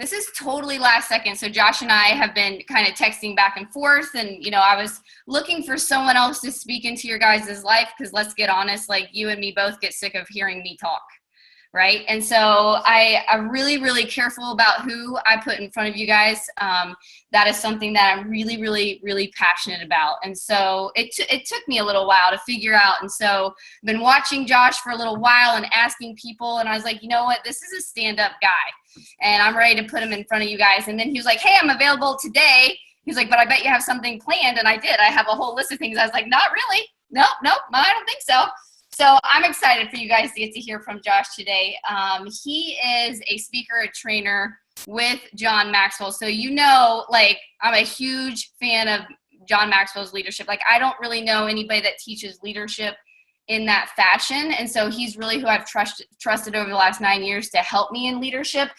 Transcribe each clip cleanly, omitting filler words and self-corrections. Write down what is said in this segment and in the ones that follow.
This is totally last second. So Josh and I have been kind of texting back and forth, and I was looking for someone else to speak into your guys' life, because let's get honest, like you and me both get sick of hearing me talk. Right. And so I'm really, really careful about who I put in front of you guys. That is something that I'm really, really, really passionate about. And so it took me a little while to figure out. And so I've been watching Josh for a little while and asking people. And I was like, you know what? This is a stand-up guy. And I'm ready to put him in front of you guys. And then he was like, hey, I'm available today. He's like, but I bet you have something planned. And I did. I have a whole list of things. I was like, not really. Nope, I don't think so. So I'm excited for you guys to get to hear from Josh today. He is a speaker, a trainer with John Maxwell. So like I'm a huge fan of John Maxwell's leadership. Like I don't really know anybody that teaches leadership in that fashion. And so he's really who I've trusted over the last 9 years to help me in leadership.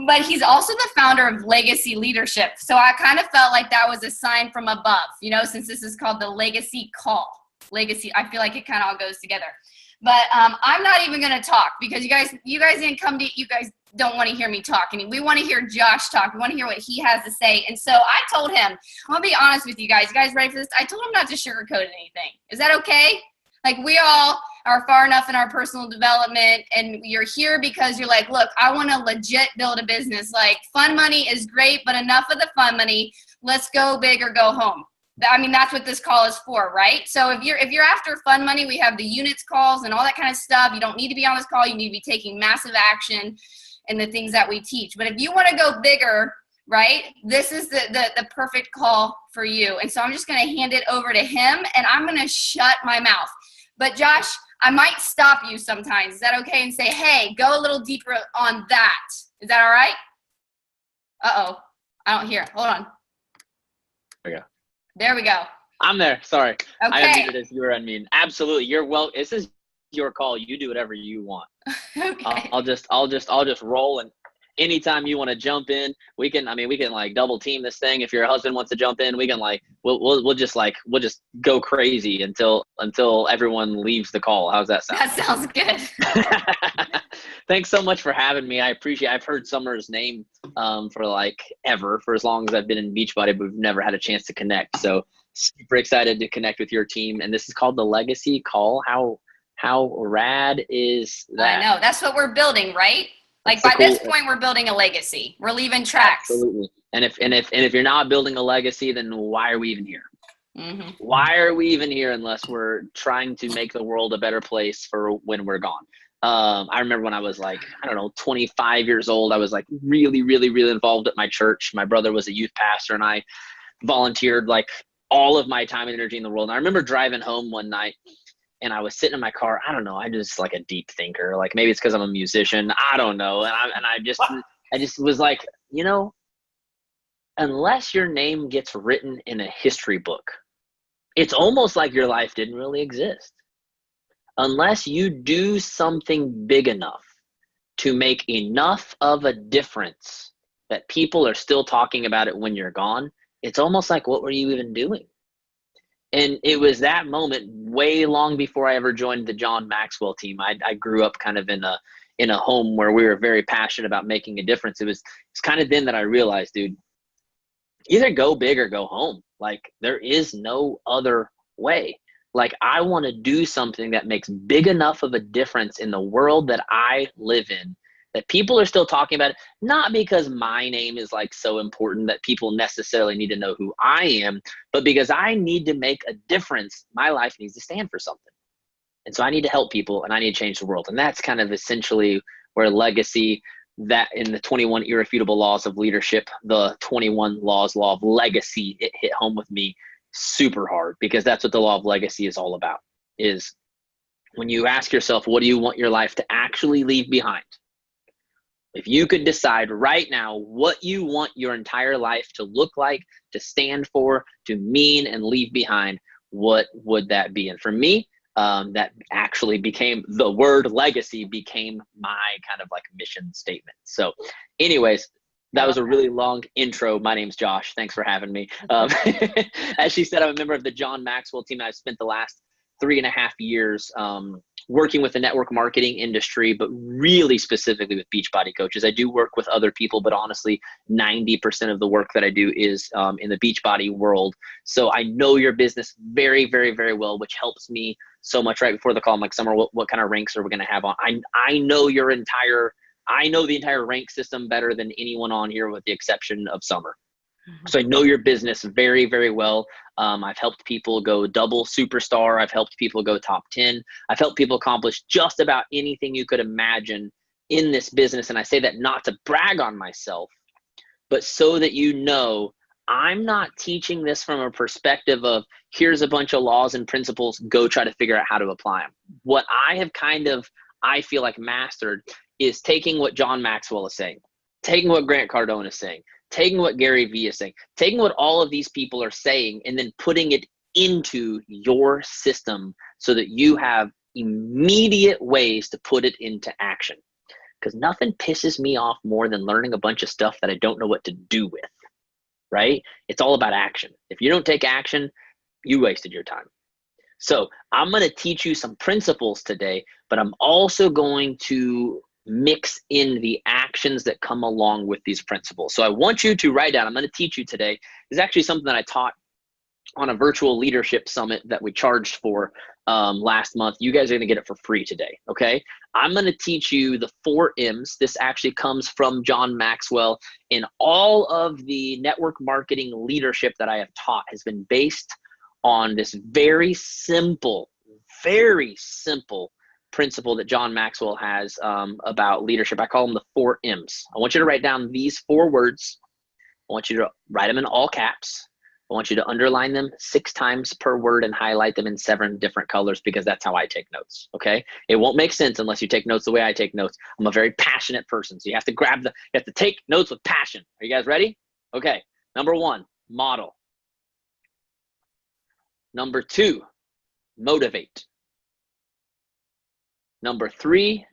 But he's also the founder of Legacy Leadership. So I kind of felt like that was a sign from above, since this is called the Legacy Call. Legacy, I feel like it kind of all goes together. But I'm not even going to talk, because you guys didn't come to, you guys don't want to hear me talk. And we want to hear Josh talk. We want to hear what he has to say. And so I told him, I'm going to be honest with you guys. You guys ready for this? I told him not to sugarcoat anything. Is that okay? Like we all are far enough in our personal development, and you're here because you're like, look, I want to legit build a business. Like fun money is great, but enough of the fun money. Let's go big or go home. I mean, that's what this call is for, right? So if you're after fun money, we have the units calls and all that kind of stuff. You don't need to be on this call. You need to be taking massive action in the things that we teach. But if you want to go bigger, right, this is the perfect call for you. And so I'm just going to hand it over to him, and I'm going to shut my mouth. But Josh, I might stop you sometimes. Is that okay? And say, hey, go a little deeper on that. Is that all right? Uh-oh. I don't hear it. Hold on. There we go. There we go. I'm there. Sorry. Okay. I unmuted as you were unmuted. Absolutely. This is your call. You do whatever you want. Okay. I'll just roll, and anytime you want to jump in, we can like double team this thing. If your husband wants to jump in, we can we'll just go crazy until everyone leaves the call. How's that sound? That sounds good. Thanks so much for having me. I appreciate it. I've heard Summer's name for as long as I've been in Beachbody, but we've never had a chance to connect. So super excited to connect with your team. And this is called the Legacy Call. How rad is that? I know. That's what we're building, right? Like by this point, we're building a legacy. We're leaving tracks. Absolutely. And if you're not building a legacy, then why are we even here? Mm-hmm. Why are we even here unless we're trying to make the world a better place for when we're gone? I remember when I was 25 years old, I was really, really, really involved at my church. My brother was a youth pastor, and I volunteered all of my time and energy in the world. And I remember driving home one night, and I was sitting in my car. I don't know. I'm just a deep thinker. Maybe it's because I'm a musician. I don't know. And I just was unless your name gets written in a history book, it's almost like your life didn't really exist. Unless you do something big enough to make enough of a difference that people are still talking about it when you're gone, it's almost like, what were you even doing? And it was that moment way long before I ever joined the John Maxwell team. I grew up kind of in a home where we were very passionate about making a difference. It's kind of then that I realized, dude, either go big or go home. There is no other way. I want to do something that makes big enough of a difference in the world that I live in, that people are still talking about it, not because my name is so important that people necessarily need to know who I am, but because I need to make a difference. My life needs to stand for something. And so I need to help people, and I need to change the world. And that's kind of essentially where legacy, that in the 21 irrefutable laws of leadership, the 21 law of legacy, it hit home with me super hard, because that's what the law of legacy is all about. Is when you ask yourself, what do you want your life to actually leave behind? If you could decide right now what you want your entire life to look like, to stand for, to mean, and leave behind, what would that be? And for me, that actually became, the word legacy became my kind of mission statement. So anyways, that was a really long intro. My name's Josh. Thanks for having me. As she said, I'm a member of the John Maxwell team. I've spent the last 3.5 years working with the network marketing industry, but really specifically with Beachbody coaches. I do work with other people, but honestly, 90% of the work that I do is in the Beachbody world. So I know your business very, very, very well, which helps me so much. Right before the call, I'm like, Summer, what kind of ranks are we going to have on? I know I know the entire rank system better than anyone on here with the exception of Summer. So I know your business very, very well. I've helped people go double superstar. I've helped people go top 10. I've helped people accomplish just about anything you could imagine in this business. And I say that not to brag on myself, but so that you know I'm not teaching this from a perspective of here's a bunch of laws and principles, go try to figure out how to apply them. What I have I feel like mastered is taking what John Maxwell is saying, taking what Grant Cardone is saying, taking what Gary Vee is saying, taking what all of these people are saying, and then putting it into your system so that you have immediate ways to put it into action. Because nothing pisses me off more than learning a bunch of stuff that I don't know what to do with, right? It's all about action. If you don't take action, you wasted your time. So I'm going to teach you some principles today, but I'm also going to mix in the actions that come along with these principles. So I want you to write down, I'm going to teach you today. This is actually something that I taught on a virtual leadership summit that we charged for last month. You guys are going to get it for free today, okay? I'm going to teach you the 4 M's. This actually comes from John Maxwell, and all of the network marketing leadership that I have taught has been based on this very simple principle that John Maxwell has about leadership. I call them the 4 M's. I want you to write down these 4 words. I want you to write them in all caps. I want you to underline them 6 times per word and highlight them in 7 different colors, because that's how I take notes, okay? It won't make sense unless you take notes the way I take notes. I'm a very passionate person, so you have to take notes with passion. Are you guys ready? Okay, number 1, model. Number 2, motivate. Number 3,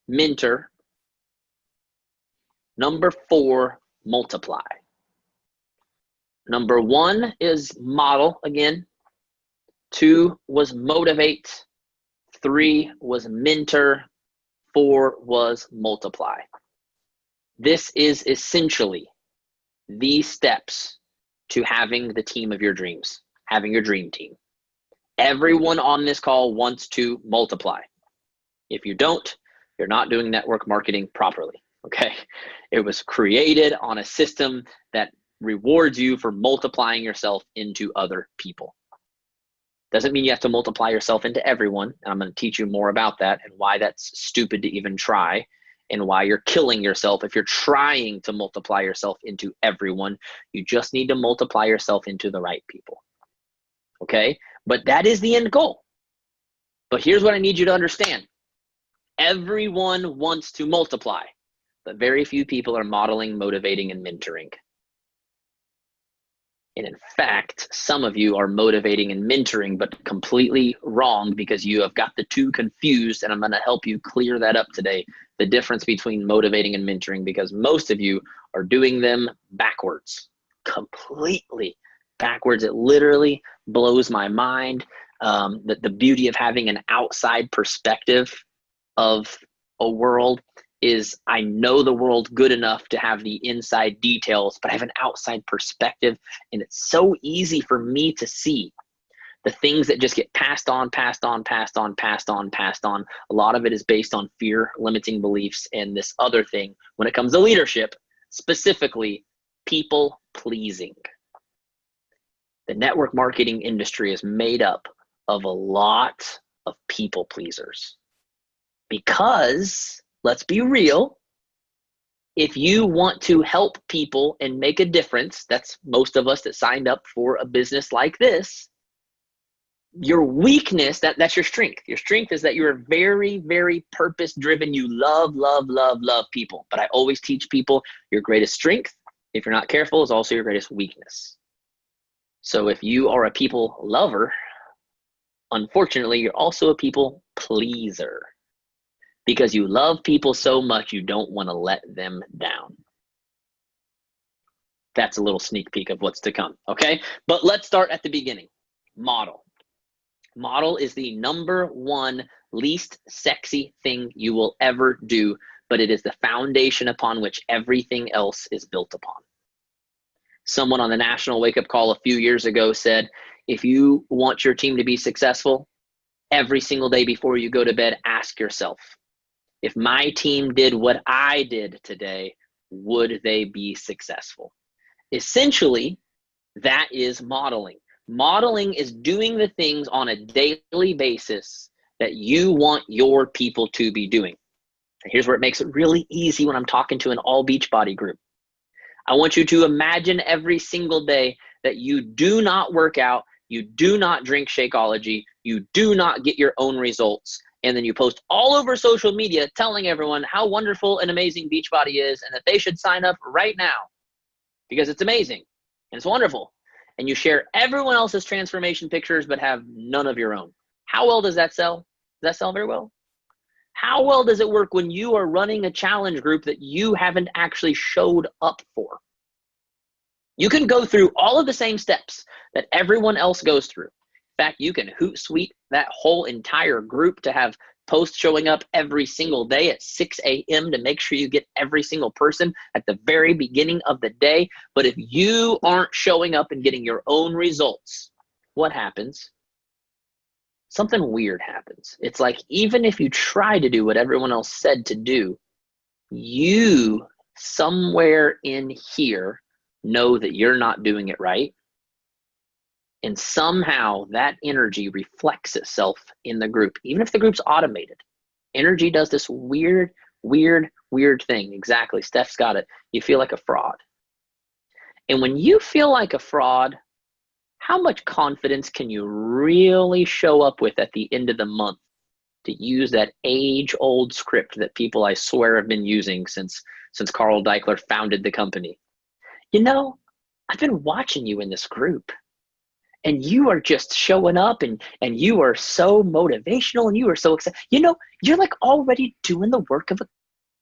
mentor. Number 4, multiply. Number 1 is model again. 2 was motivate. 3 was mentor. 4 was multiply. This is essentially the steps to having the team of your dreams, having your dream team. Everyone on this call wants to multiply. If you don't, you're not doing network marketing properly, okay? It was created on a system that rewards you for multiplying yourself into other people. Doesn't mean you have to multiply yourself into everyone. And I'm going to teach you more about that and why that's stupid to even try, and why you're killing yourself if you're trying to multiply yourself into everyone. You just need to multiply yourself into the right people, okay? But that is the end goal. But here's what I need you to understand. Everyone wants to multiply, but very few people are modeling, motivating, and mentoring. And in fact, some of you are motivating and mentoring, but completely wrong, because you have got the 2 confused, and I'm going to help you clear that up today, the difference between motivating and mentoring, because most of you are doing them backwards, completely backwards. It literally blows my mind, that the beauty of having an outside perspective of a world is I know the world good enough to have the inside details, but I have an outside perspective, and it's so easy for me to see the things that just get passed on. A lot of it is based on fear, limiting beliefs, and this other thing when it comes to leadership, specifically people pleasing. The network marketing industry is made up of a lot of people pleasers. Because, let's be real, if you want to help people and make a difference, that's most of us that signed up for a business like this, your weakness, that's your strength. Your strength is that you're very, very purpose-driven. You love people. But I always teach people your greatest strength, if you're not careful, is also your greatest weakness. So if you are a people lover, unfortunately, you're also a people pleaser. Because you love people so much, you don't want to let them down. That's a little sneak peek of what's to come, okay? But let's start at the beginning. Model. Model is the number 1 least sexy thing you will ever do, but it is the foundation upon which everything else is built upon. Someone on the National Wake Up Call a few years ago said, if you want your team to be successful, every single day before you go to bed, ask yourself, if my team did what I did today, would they be successful? Essentially, that is modeling. Modeling is doing the things on a daily basis that you want your people to be doing. And here's where it makes it really easy when I'm talking to an all Beachbody group. I want you to imagine every single day that you do not work out, you do not drink Shakeology, you do not get your own results, and then you post all over social media telling everyone how wonderful and amazing Beachbody is and that they should sign up right now because it's amazing and it's wonderful. And you share everyone else's transformation pictures but have none of your own. How well does that sell? Does that sell very well? How well does it work when you are running a challenge group that you haven't actually showed up for? You can go through all of the same steps that everyone else goes through. In fact, you can Hootsuite that whole entire group to have posts showing up every single day at 6 a.m. to make sure you get every single person at the very beginning of the day. But if you aren't showing up and getting your own results, what happens? Something weird happens. It's like even if you try to do what everyone else said to do, you somewhere in here know that you're not doing it right. And somehow that energy reflects itself in the group, even if the group's automated. Energy does this weird thing. Exactly. Steph's got it. You feel like a fraud. And when you feel like a fraud, how much confidence can you really show up with at the end of the month to use that age-old script that people, I swear, have been using since Carl Deichler founded the company? You know, I've been watching you in this group, and you are just showing up, and you are so motivational, and you are so excited. You know, you're like already doing the work of a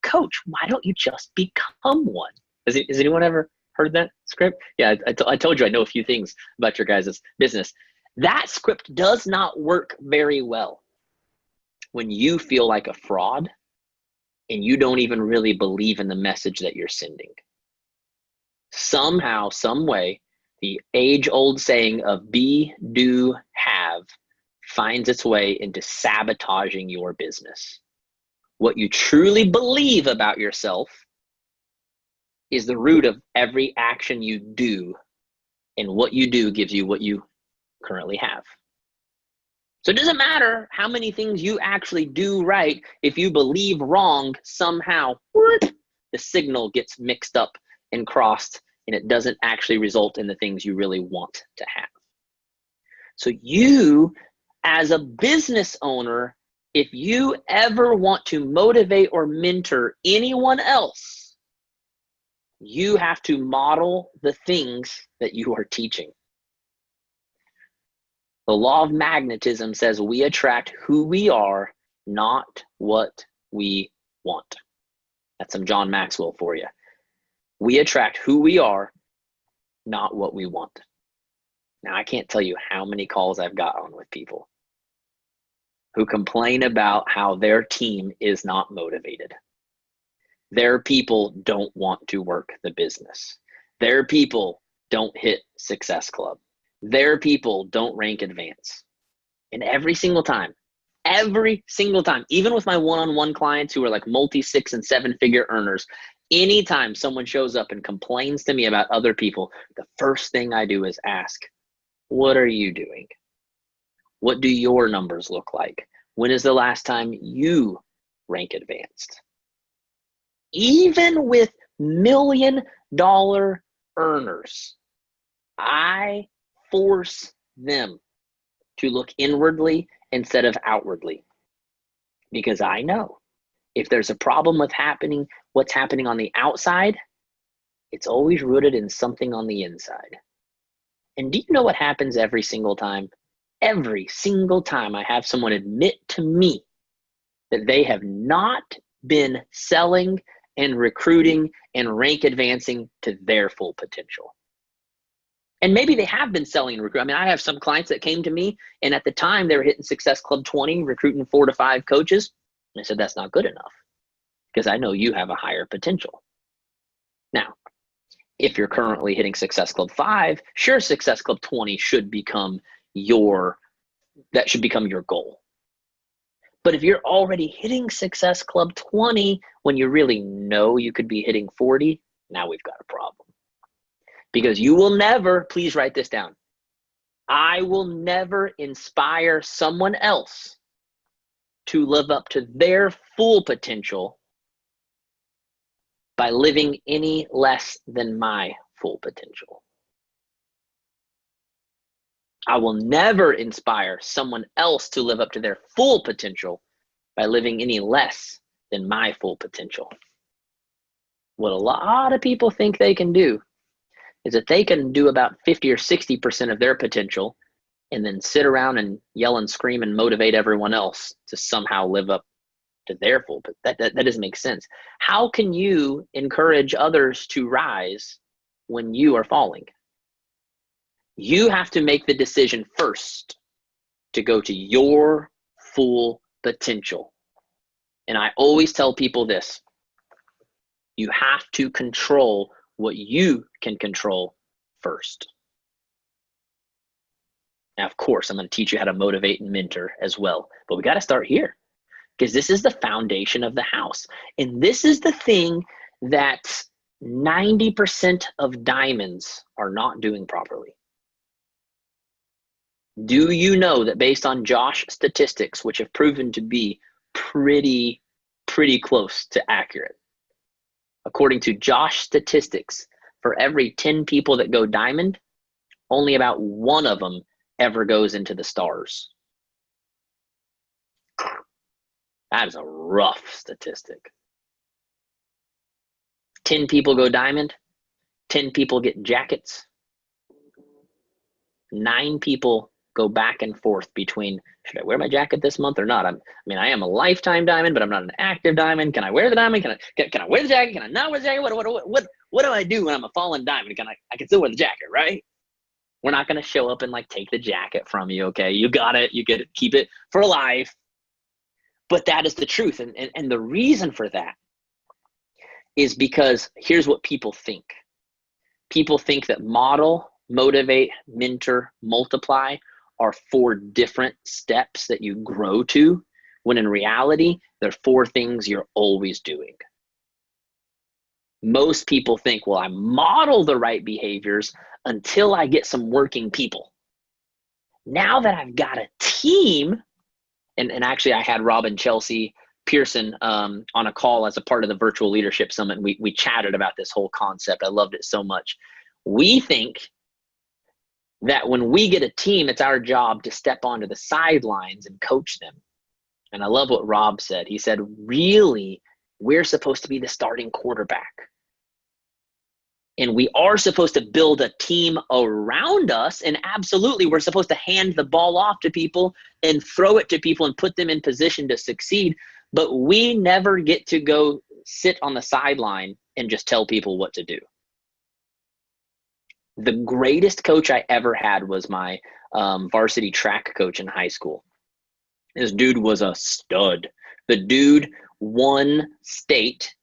coach. Why don't you just become one? Has anyone ever heard that script? Yeah, I told you I know a few things about your guys' business. That script does not work very well when you feel like a fraud and you don't even really believe in the message that you're sending. Somehow, some way, the age-old saying of be, do, have finds its way into sabotaging your business. What you truly believe about yourself is the root of every action you do, and what you do gives you what you currently have. So it doesn't matter how many things you actually do right. If you believe wrong, somehow the signal gets mixed up and crossed, and it doesn't actually result in the things you really want to have. So you, as a business owner, if you ever want to motivate or mentor anyone else, you have to model the things that you are teaching. The law of magnetism says we attract who we are, not what we want. That's some John Maxwell for you. We attract who we are, not what we want. Now, I can't tell you how many calls I've got on with people who complain about how their team is not motivated. Their people don't want to work the business. Their people don't hit Success Club. Their people don't rank advance. And every single time, even with my one-on-one clients who are like multi-6 and 7-figure earners, anytime someone shows up and complains to me about other people, the first thing I do is ask, what are you doing? What do your numbers look like? When is the last time you rank advanced? Even with $1 million earners, I force them to look inwardly instead of outwardly, because I know if there's a problem with what's happening on the outside, it's always rooted in something on the inside. And do you know what happens every single time? Every single time I have someone admit to me that they have not been selling and recruiting and rank advancing to their full potential. And maybe they have been selling and recruiting. I mean, I have some clients that came to me, and at the time they were hitting Success Club 20, recruiting 4 to 5 coaches. And I said, that's not good enough, because I know you have a higher potential. Now, if you're currently hitting Success Club 5, sure, Success Club 20 should become your goal. But if you're already hitting Success Club 20 when you really know you could be hitting 40, now we've got a problem. Because you will never, please write this down, I will never inspire someone else to live up to their full potential by living any less than my full potential. I will never inspire someone else to live up to their full potential by living any less than my full potential. What a lot of people think they can do is that they can do about 50 or 60% of their potential and then sit around and yell and scream and motivate everyone else to somehow live up to their full, but that doesn't make sense. How can you encourage others to rise when you are falling? You have to make the decision first to go to your full potential. And I always tell people this, you have to control what you can control first. Now, of course, I'm going to teach you how to motivate and mentor as well, but we got to start here, because this is the foundation of the house. And this is the thing that 90% of diamonds are not doing properly. Do you know that based on Josh statistics, which have proven to be pretty close to accurate, according to Josh statistics, for every 10 people that go diamond, only about one of them ever goes into the stars. That is a rough statistic. 10 people go diamond, 10 people get jackets, 9 people go back and forth between, should I wear my jacket this month or not? I am a lifetime diamond, but I'm not an active diamond. Can I wear the diamond? Can I wear the jacket? Can I not wear the jacket? What do I do when I'm a fallen diamond? I can still wear the jacket, right? We're not going to show up and like take the jacket from you, okay? You got it. You get it. Keep it for life. But that is the truth. And the reason for that is because here's what people think. People think that model, motivate, mentor, multiply are 4 different steps that you grow to, when in reality, they're 4 things you're always doing. Most people think, well, I model the right behaviors until I get some working people. Now that I've got a team, and actually I had Rob and Chelsea Pearson on a call as a part of the Virtual Leadership Summit, and we chatted about this whole concept. I loved it so much. We think that when we get a team, it's our job to step onto the sidelines and coach them. And I love what Rob said. He said, really, we're supposed to be the starting quarterback. And we are supposed to build a team around us. And absolutely, we're supposed to hand the ball off to people and throw it to people and put them in position to succeed. But we never get to go sit on the sideline and just tell people what to do. The greatest coach I ever had was my varsity track coach in high school. This dude was a stud. The dude won state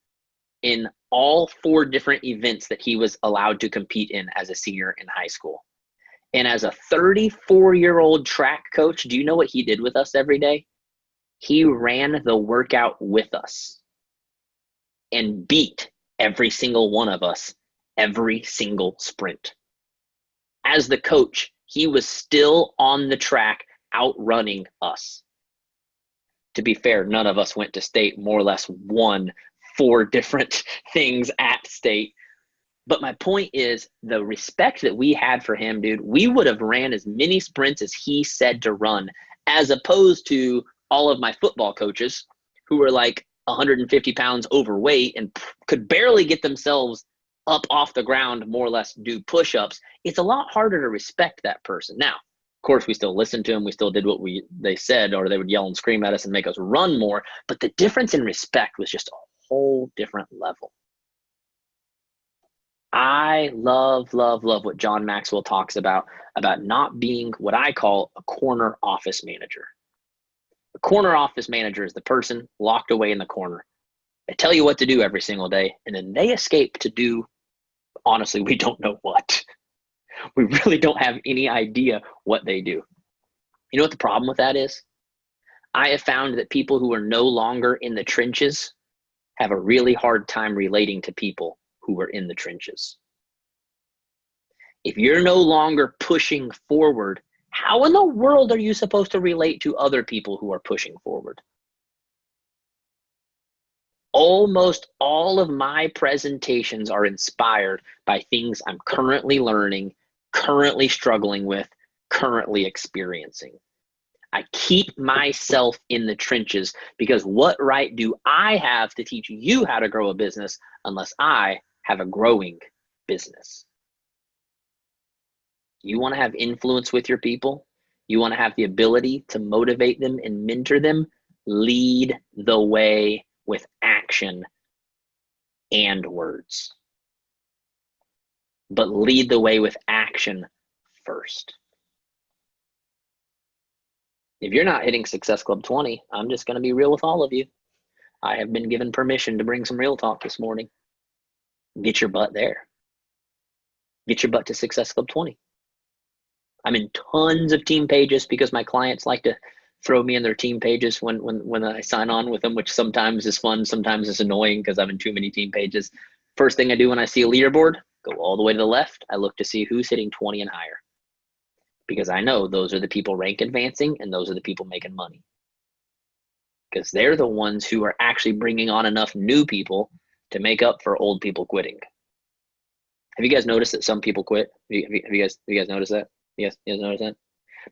in all 4 different events that he was allowed to compete in as a senior in high school. And as a 34-year-old track coach, do you know what he did with us every day? He ran the workout with us and beat every single one of us every single sprint. As the coach, he was still on the track outrunning us. To be fair, none of us went to state, more or less won 4 different things at state. But my point is, the respect that we had for him, dude, we would have ran as many sprints as he said to run, as opposed to all of my football coaches who were like 150 pounds overweight and could barely get themselves up off the ground, more or less do push-ups. It's a lot harder to respect that person. Now, of course, we still listened to them. We still did what they said, or they would yell and scream at us and make us run more. But the difference in respect was just a whole different level. I love, love, love what John Maxwell talks about not being what I call a corner office manager. A corner office manager is the person locked away in the corner. They tell you what to do every single day, and then they escape to do, honestly, we don't know what. We really don't have any idea what they do. You know what the problem with that is? I have found that people who are no longer in the trenches have a really hard time relating to people who are in the trenches. If you're no longer pushing forward, how in the world are you supposed to relate to other people who are pushing forward? Almost all of my presentations are inspired by things I'm currently learning, currently struggling with, currently experiencing. I keep myself in the trenches because what right do I have to teach you how to grow a business unless I have a growing business? You want to have influence with your people? You want to have the ability to motivate them and mentor them? Lead the way with action and words. But lead the way with action first. If you're not hitting Success Club 20, I'm just going to be real with all of you. I have been given permission to bring some real talk this morning. Get your butt there. Get your butt to Success Club 20. I'm in tons of team pages because my clients like to throw me in their team pages when I sign on with them, which sometimes is fun, sometimes is annoying because I'm in too many team pages. First thing I do when I see a leaderboard, go all the way to the left. I look to see who's hitting 20 and higher because I know those are the people rank advancing and those are the people making money because they're the ones who are actually bringing on enough new people to make up for old people quitting. Have you guys noticed that some people quit? Have you guys noticed that? You guys notice that?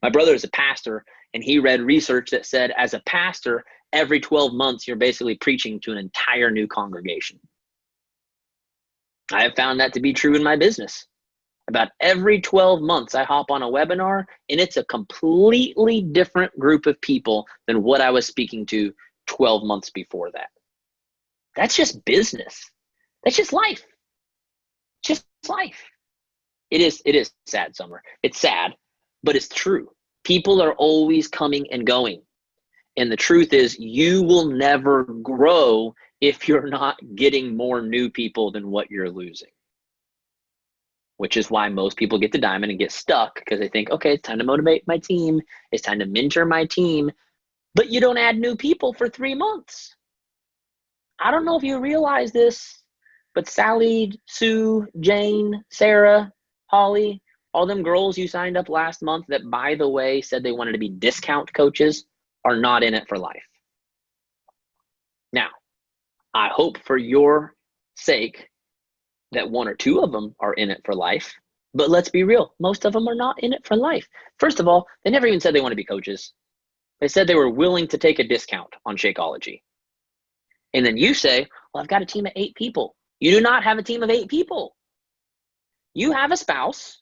My brother is a pastor, and he read research that said as a pastor, every 12 months, you're basically preaching to an entire new congregation. I have found that to be true in my business. About every 12 months, I hop on a webinar, and it's a completely different group of people than what I was speaking to 12 months before that. That's just business. That's just life. Just life. It is sad, Summer. It's sad, but it's true. People are always coming and going. And the truth is you will never grow if you're not getting more new people than what you're losing. Which is why most people get to Diamond and get stuck because they think, okay, it's time to motivate my team. It's time to mentor my team. But you don't add new people for 3 months. I don't know if you realize this, but Sally, Sue, Jane, Sarah, Holly, all them girls you signed up last month that, by the way, said they wanted to be discount coaches are not in it for life. Now, I hope for your sake that 1 or 2 of them are in it for life, but let's be real. Most of them are not in it for life. First of all, they never even said they want to be coaches. They said they were willing to take a discount on Shakeology. And then you say, well, I've got a team of 8 people. You do not have a team of 8 people. You have a spouse.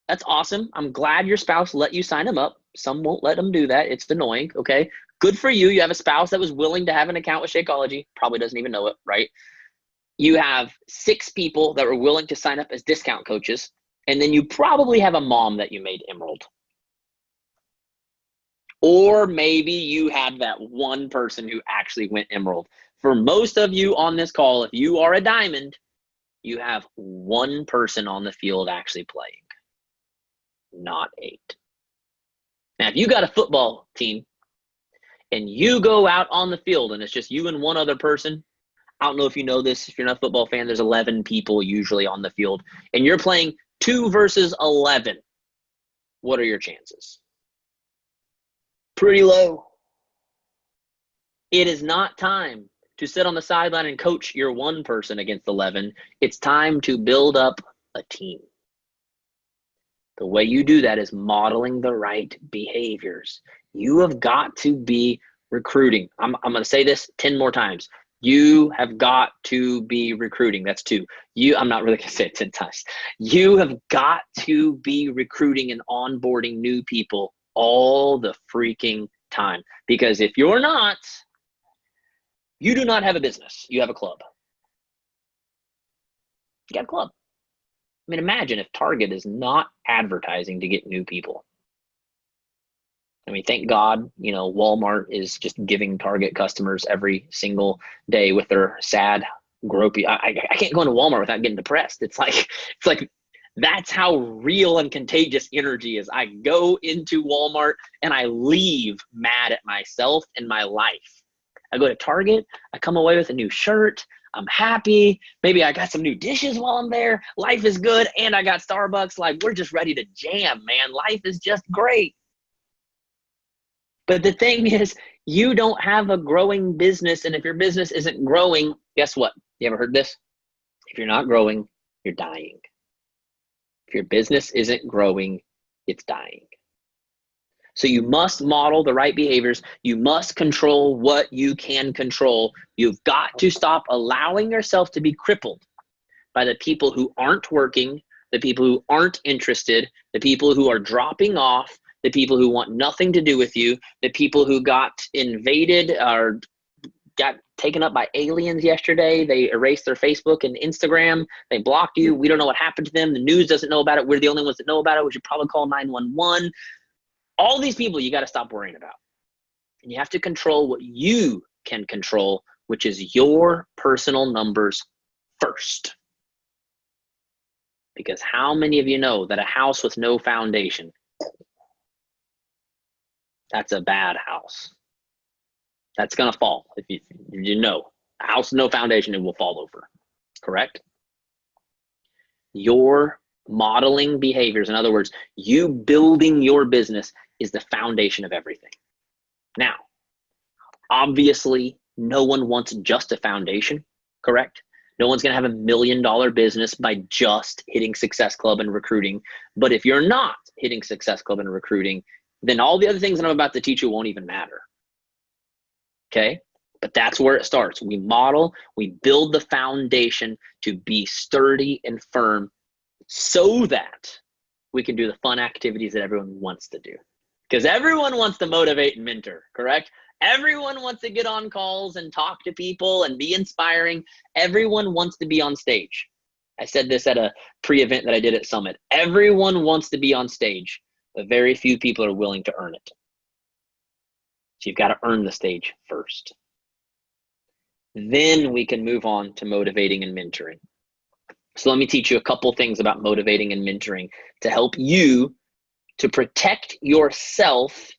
That's awesome. I'm glad your spouse let you sign them up. Some won't let them do that. It's annoying, okay? Good for you. You have a spouse that was willing to have an account with Shakeology. Probably doesn't even know it, right? You have 6 people that were willing to sign up as discount coaches. And then you probably have a mom that you made Emerald. Or maybe you had that one person who actually went Emerald. For most of you on this call, if you are a Diamond, you have 1 person on the field actually playing, not 8. Now, if you got a football team and you go out on the field and it's just you and 1 other person, I don't know if you know this. If you're not a football fan, there's 11 people usually on the field, and you're playing 2 versus 11. What are your chances? Pretty low. It is not time to sit on the sideline and coach your 1 person against 11. It's time to build up a team. The way you do that is modeling the right behaviors. You have got to be recruiting. I'm going to say this 10 more times. You have got to be recruiting. That's 2. I'm not really going to say it 10 times. You have got to be recruiting and onboarding new people all the freaking time. Because if you're not, you do not have a business. You have a club. You got a club. I mean, imagine if Target is not advertising to get new people. I mean, thank God, Walmart is just giving Target customers every single day with their sad, gropey. I can't go into Walmart without getting depressed. It's like that's how real and contagious energy is. I go into Walmart and I leave mad at myself and my life. I go to Target, I come away with a new shirt. I'm happy. Maybe I got some new dishes while I'm there. Life is good. And I got Starbucks. Like, we're just ready to jam, man. Life is just great. But the thing is, you don't have a growing business. And if your business isn't growing, guess what? You ever heard this? If you're not growing, you're dying. If your business isn't growing, it's dying. So you must model the right behaviors. You must control what you can control. You've got to stop allowing yourself to be crippled by the people who aren't working, the people who aren't interested, the people who are dropping off, the people who want nothing to do with you, the people who got invaded or got taken up by aliens yesterday. They erased their Facebook and Instagram. They blocked you. We don't know what happened to them. The news doesn't know about it. We're the only ones that know about it. We should probably call 911. All these people you got to stop worrying about. And you have to control what you can control, which is your personal numbers first. Because how many of you know that a house with no foundation, that's a bad house. That's going to fall. If you know, a house with no foundation, it will fall over. Correct? Your modeling behaviors, in other words, you building your business is the foundation of everything. Now, obviously, no one wants just a foundation, correct? No one's going to have $1 million business by just hitting Success Club and recruiting. But if you're not hitting Success Club and recruiting, then all the other things that I'm about to teach you won't even matter. Okay? But that's where it starts. We model, we build the foundation to be sturdy and firm so that we can do the fun activities that everyone wants to do. Because everyone wants to motivate and mentor, correct? Everyone wants to get on calls and talk to people and be inspiring. Everyone wants to be on stage. I said this at a pre-event that I did at Summit. Everyone wants to be on stage, but very few people are willing to earn it. So you've got to earn the stage first. Then we can move on to motivating and mentoring. So let me teach you a couple things about motivating and mentoring to help you to protect yourself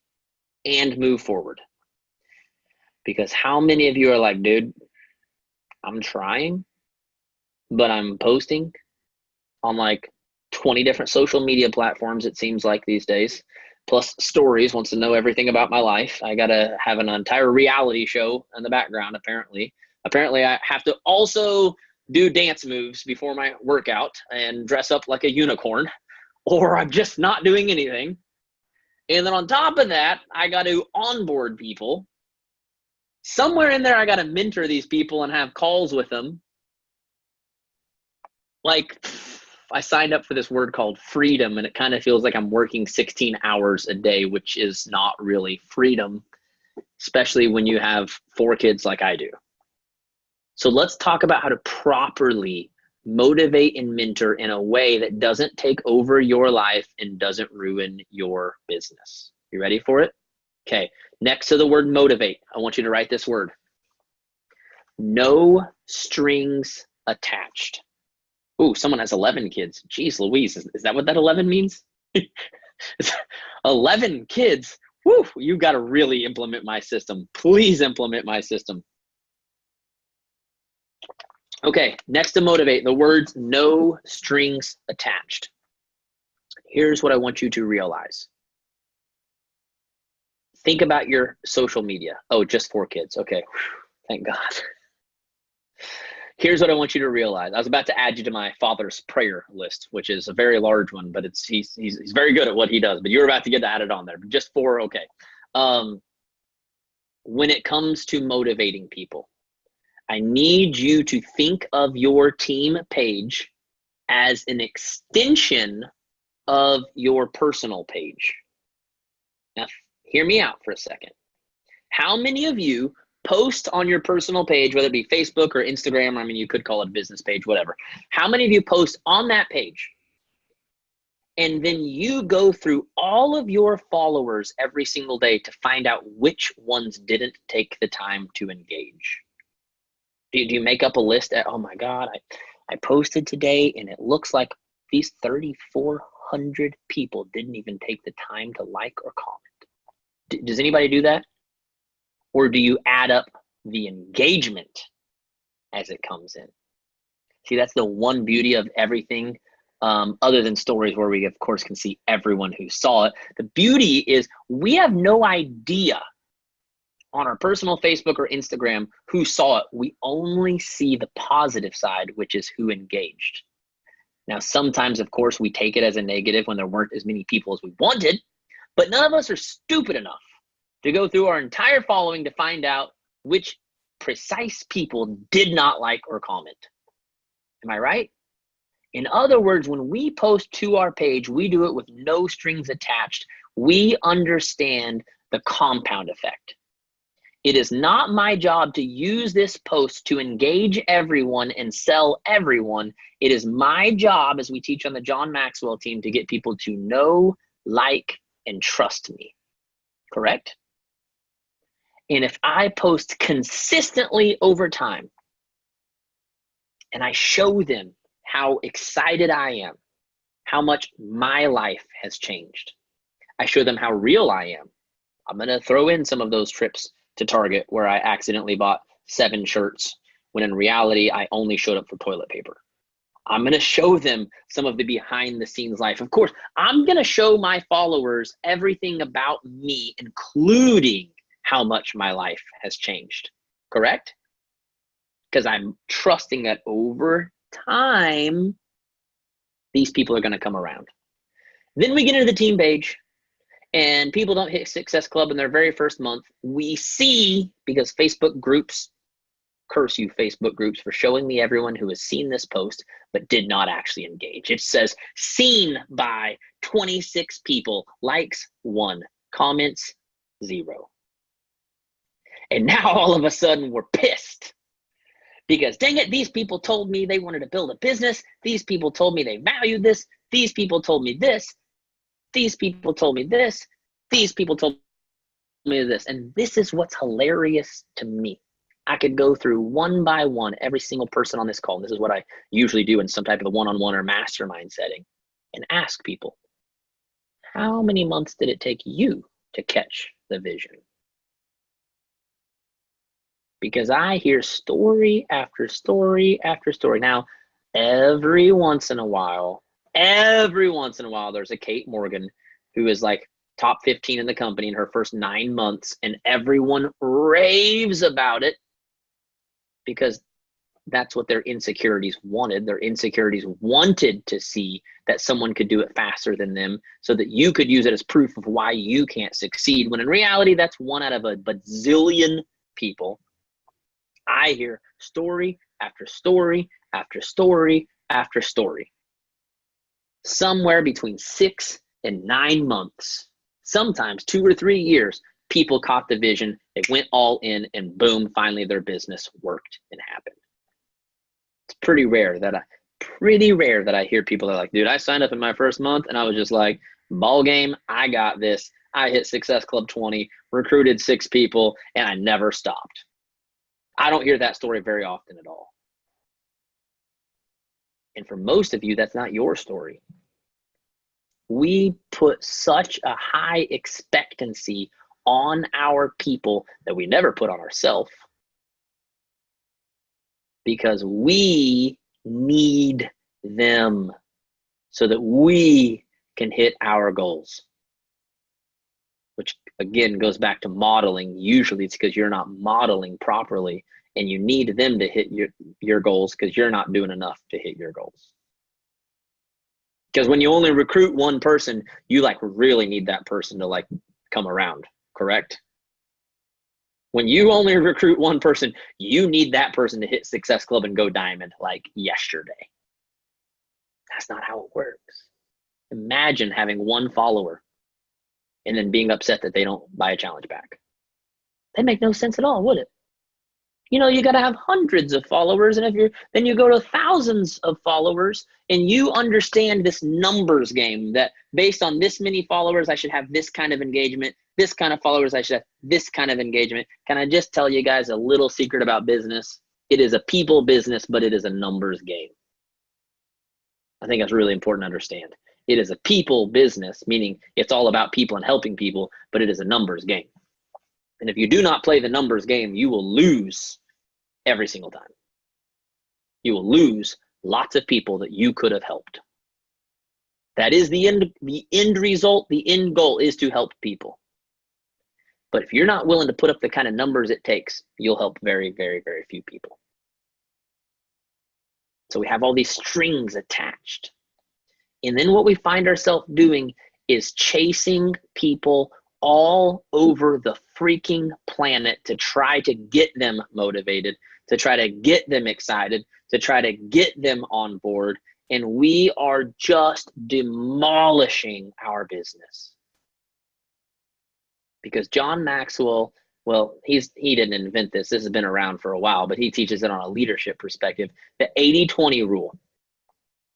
and move forward. Because how many of you are like, dude, I'm trying, but I'm posting on like 20 different social media platforms, it seems like these days, plus stories, wants to know everything about my life. I got to have an entire reality show in the background, apparently. Apparently, I have to also do dance moves before my workout and dress up like a unicorn, or I'm just not doing anything. And then on top of that, I got to onboard people. Somewhere in there, I got to mentor these people and have calls with them. Like, I signed up for this word called freedom, and it kind of feels like I'm working 16 hours a day, which is not really freedom, especially when you have 4 kids like I do. So let's talk about how to properly motivate and mentor in a way that doesn't take over your life and doesn't ruin your business. You ready for it? Okay, next to the word motivate, I want you to write this word. No strings attached. Ooh, someone has 11 kids. Jeez Louise, is that what that 11 means? 11 kids. Woo, you got to really implement my system. Please implement my system. Okay, next to motivate, the words no strings attached. Here's what I want you to realize. Think about your social media. Oh, just 4 kids. Okay, thank God. Here's what I want you to realize. I was about to add you to my father's prayer list, which is a very large one, but he's very good at what he does. But you're about to get added on there. But just 4, okay. When it comes to motivating people, I need you to think of your team page as an extension of your personal page. Now, hear me out for a second. How many of you post on your personal page, whether it be Facebook or Instagram, I mean, you could call it a business page, whatever. How many of you post on that page? And then you go through all of your followers every single day to find out which ones didn't take the time to engage. Do you make up a list at, oh my God, I posted today and it looks like these 3,400 people didn't even take the time to like or comment. Does anybody do that? Or do you add up the engagement as it comes in? See, that's the one beauty of everything, other than stories where we, of course, can see everyone who saw it. The beauty is we have no idea on our personal Facebook or Instagram who saw it. We only see the positive side, which is who engaged. Now, sometimes, of course, we take it as a negative when there weren't as many people as we wanted, but none of us are stupid enough to go through our entire following to find out which precise people did not like or comment. Am I right? In other words, when we post to our page, we do it with no strings attached. We understand the compound effect. It is not my job to use this post to engage everyone and sell everyone. It is my job, as we teach on the John Maxwell team, to get people to know, like, and trust me. Correct? And if I post consistently over time and I show them how excited I am, how much my life has changed, I show them how real I am. I'm going to throw in some of those trips to Target where I accidentally bought 7 shirts when in reality I only showed up for toilet paper. I'm going to show them some of the behind the scenes life. Of course, I'm going to show my followers everything about me, including how much my life has changed. Correct? Because I'm trusting that over time, these people are going to come around. Then we get into the team page, and people don't hit Success Club in their very first month. We see, because Facebook groups, curse you Facebook groups for showing me everyone who has seen this post but did not actually engage. It says seen by 26 people, likes 1, comments 0. And now all of a sudden we're pissed because dang it, these people told me they wanted to build a business. These people told me they valued this. These people told me this. These people told me this. These people told me this. And this is what's hilarious to me. I could go through one by one every single person on this call. And this is what I usually do in some type of a one-on-one or mastermind setting, and ask people, how many months did it take you to catch the vision? Because I hear story after story after story. Now, every once in a while, there's a Kate Morgan who is like top 15 in the company in her first 9 months, and everyone raves about it because that's what their insecurities wanted. Their insecurities wanted to see that someone could do it faster than them so that you could use it as proof of why you can't succeed, when in reality, that's 1 out of a bazillion people. I hear story after story after story after story. Somewhere between 6 and 9 months, sometimes 2 or 3 years, people caught the vision, they went all in, and boom, finally their business worked and happened. It's pretty rare that I hear people that are like, dude, I signed up in my first month and I was just like, ball game, I got this. I hit Success Club 20, recruited 6 people, and I never stopped. I don't hear that story very often at all. And for most of you, that's not your story. We put such a high expectancy on our people that we never put on ourselves, because we need them so that we can hit our goals. Which again goes back to modeling. Usually it's because you're not modeling properly, and you need them to hit your goals because you're not doing enough to hit your goals. Because when you only recruit 1 person, you like really need that person to like come around, correct? When you only recruit 1 person, you need that person to hit Success Club and go diamond like yesterday. That's not how it works. Imagine having 1 follower and then being upset that they don't buy a challenge back. That make no sense at all, would it? You got to have hundreds of followers. And then you go to thousands of followers and you understand this numbers game that based on this many followers, I should have this kind of engagement. This kind of followers, I should have this kind of engagement. Can I just tell you guys a little secret about business? It is a people business, but it is a numbers game. I think that's really important to understand. It is a people business, meaning it's all about people and helping people, but it is a numbers game. And if you do not play the numbers game, you will lose every single time. You will lose lots of people that you could have helped. That is the end result. The end goal is to help people. But if you're not willing to put up the kind of numbers it takes, you'll help very, very, very few people. So we have all these strings attached. And then what we find ourselves doing is chasing people all over the freaking planet to try to get them motivated, to try to get them excited, to try to get them on board. And we are just demolishing our business. Because John Maxwell, well, he didn't invent this. This has been around for a while, but he teaches it on a leadership perspective. The 80-20 rule.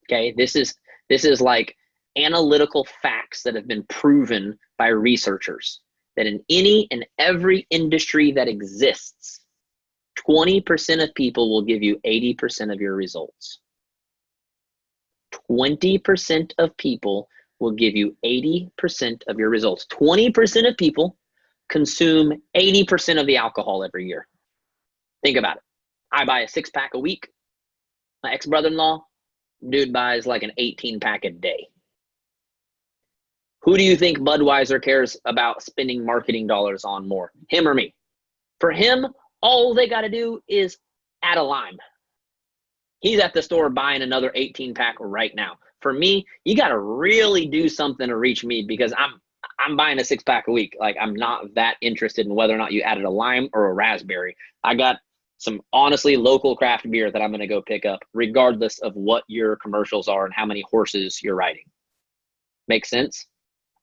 Okay, this is like analytical facts that have been proven by researchers that in any and every industry that exists, 20% of people will give you 80% of your results. 20% of people will give you 80% of your results. 20% of people consume 80% of the alcohol every year. Think about it. I buy a 6-pack a week. My ex-brother-in-law, dude buys like an 18-pack a day. Who do you think Budweiser cares about spending marketing dollars on more, him or me? For him, all they got to do is add a lime. He's at the store buying another 18-pack right now. For me, you got to really do something to reach me because I'm buying a 6-pack a week. Like, I'm not that interested in whether or not you added a lime or a raspberry. I got some honestly local craft beer that I'm going to go pick up regardless of what your commercials are and how many horses you're riding. Make sense?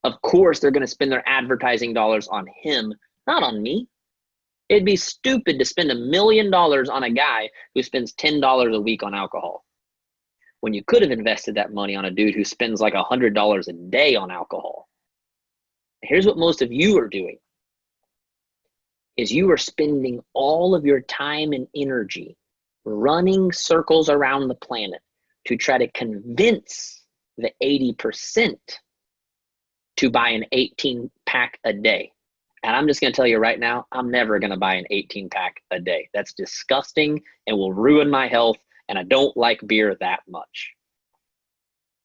Of course, they're going to spend their advertising dollars on him, not on me. It'd be stupid to spend $1 million on a guy who spends $10 a week on alcohol when you could have invested that money on a dude who spends like $100 a day on alcohol. Here's what most of you are doing is you are spending all of your time and energy running circles around the planet to try to convince the 80% to buy an 18-pack a day. And I'm just going to tell you right now, I'm never going to buy an 18-pack a day. That's disgusting and will ruin my health, and I don't like beer that much.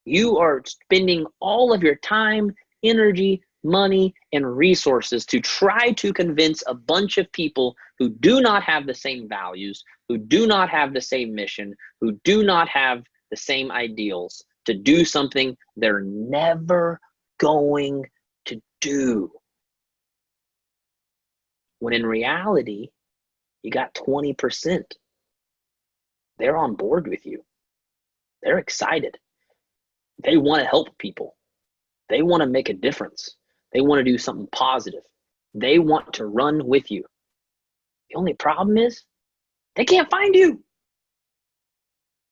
You are spending all of your time, energy, money, and resources to try to convince a bunch of people who do not have the same values, who do not have the same mission, who do not have the same ideals to do something they're never going to do. When in reality, you got 20%. They're on board with you. They're excited. They want to help people. They want to make a difference. They want to do something positive. They want to run with you. The only problem is they can't find you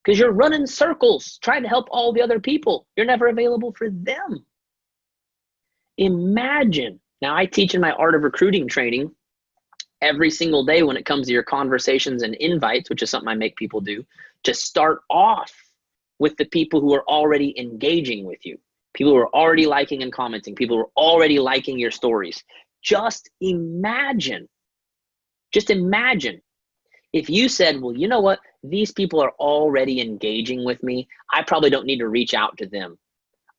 because you're running circles trying to help all the other people. You're never available for them. Imagine. Now, I teach in my Art of Recruiting training every single day when it comes to your conversations and invites, which is something I make people do, to start off with the people who are already engaging with you, people who are already liking and commenting, people who are already liking your stories. Just imagine if you said, well, you know what? These people are already engaging with me. I probably don't need to reach out to them.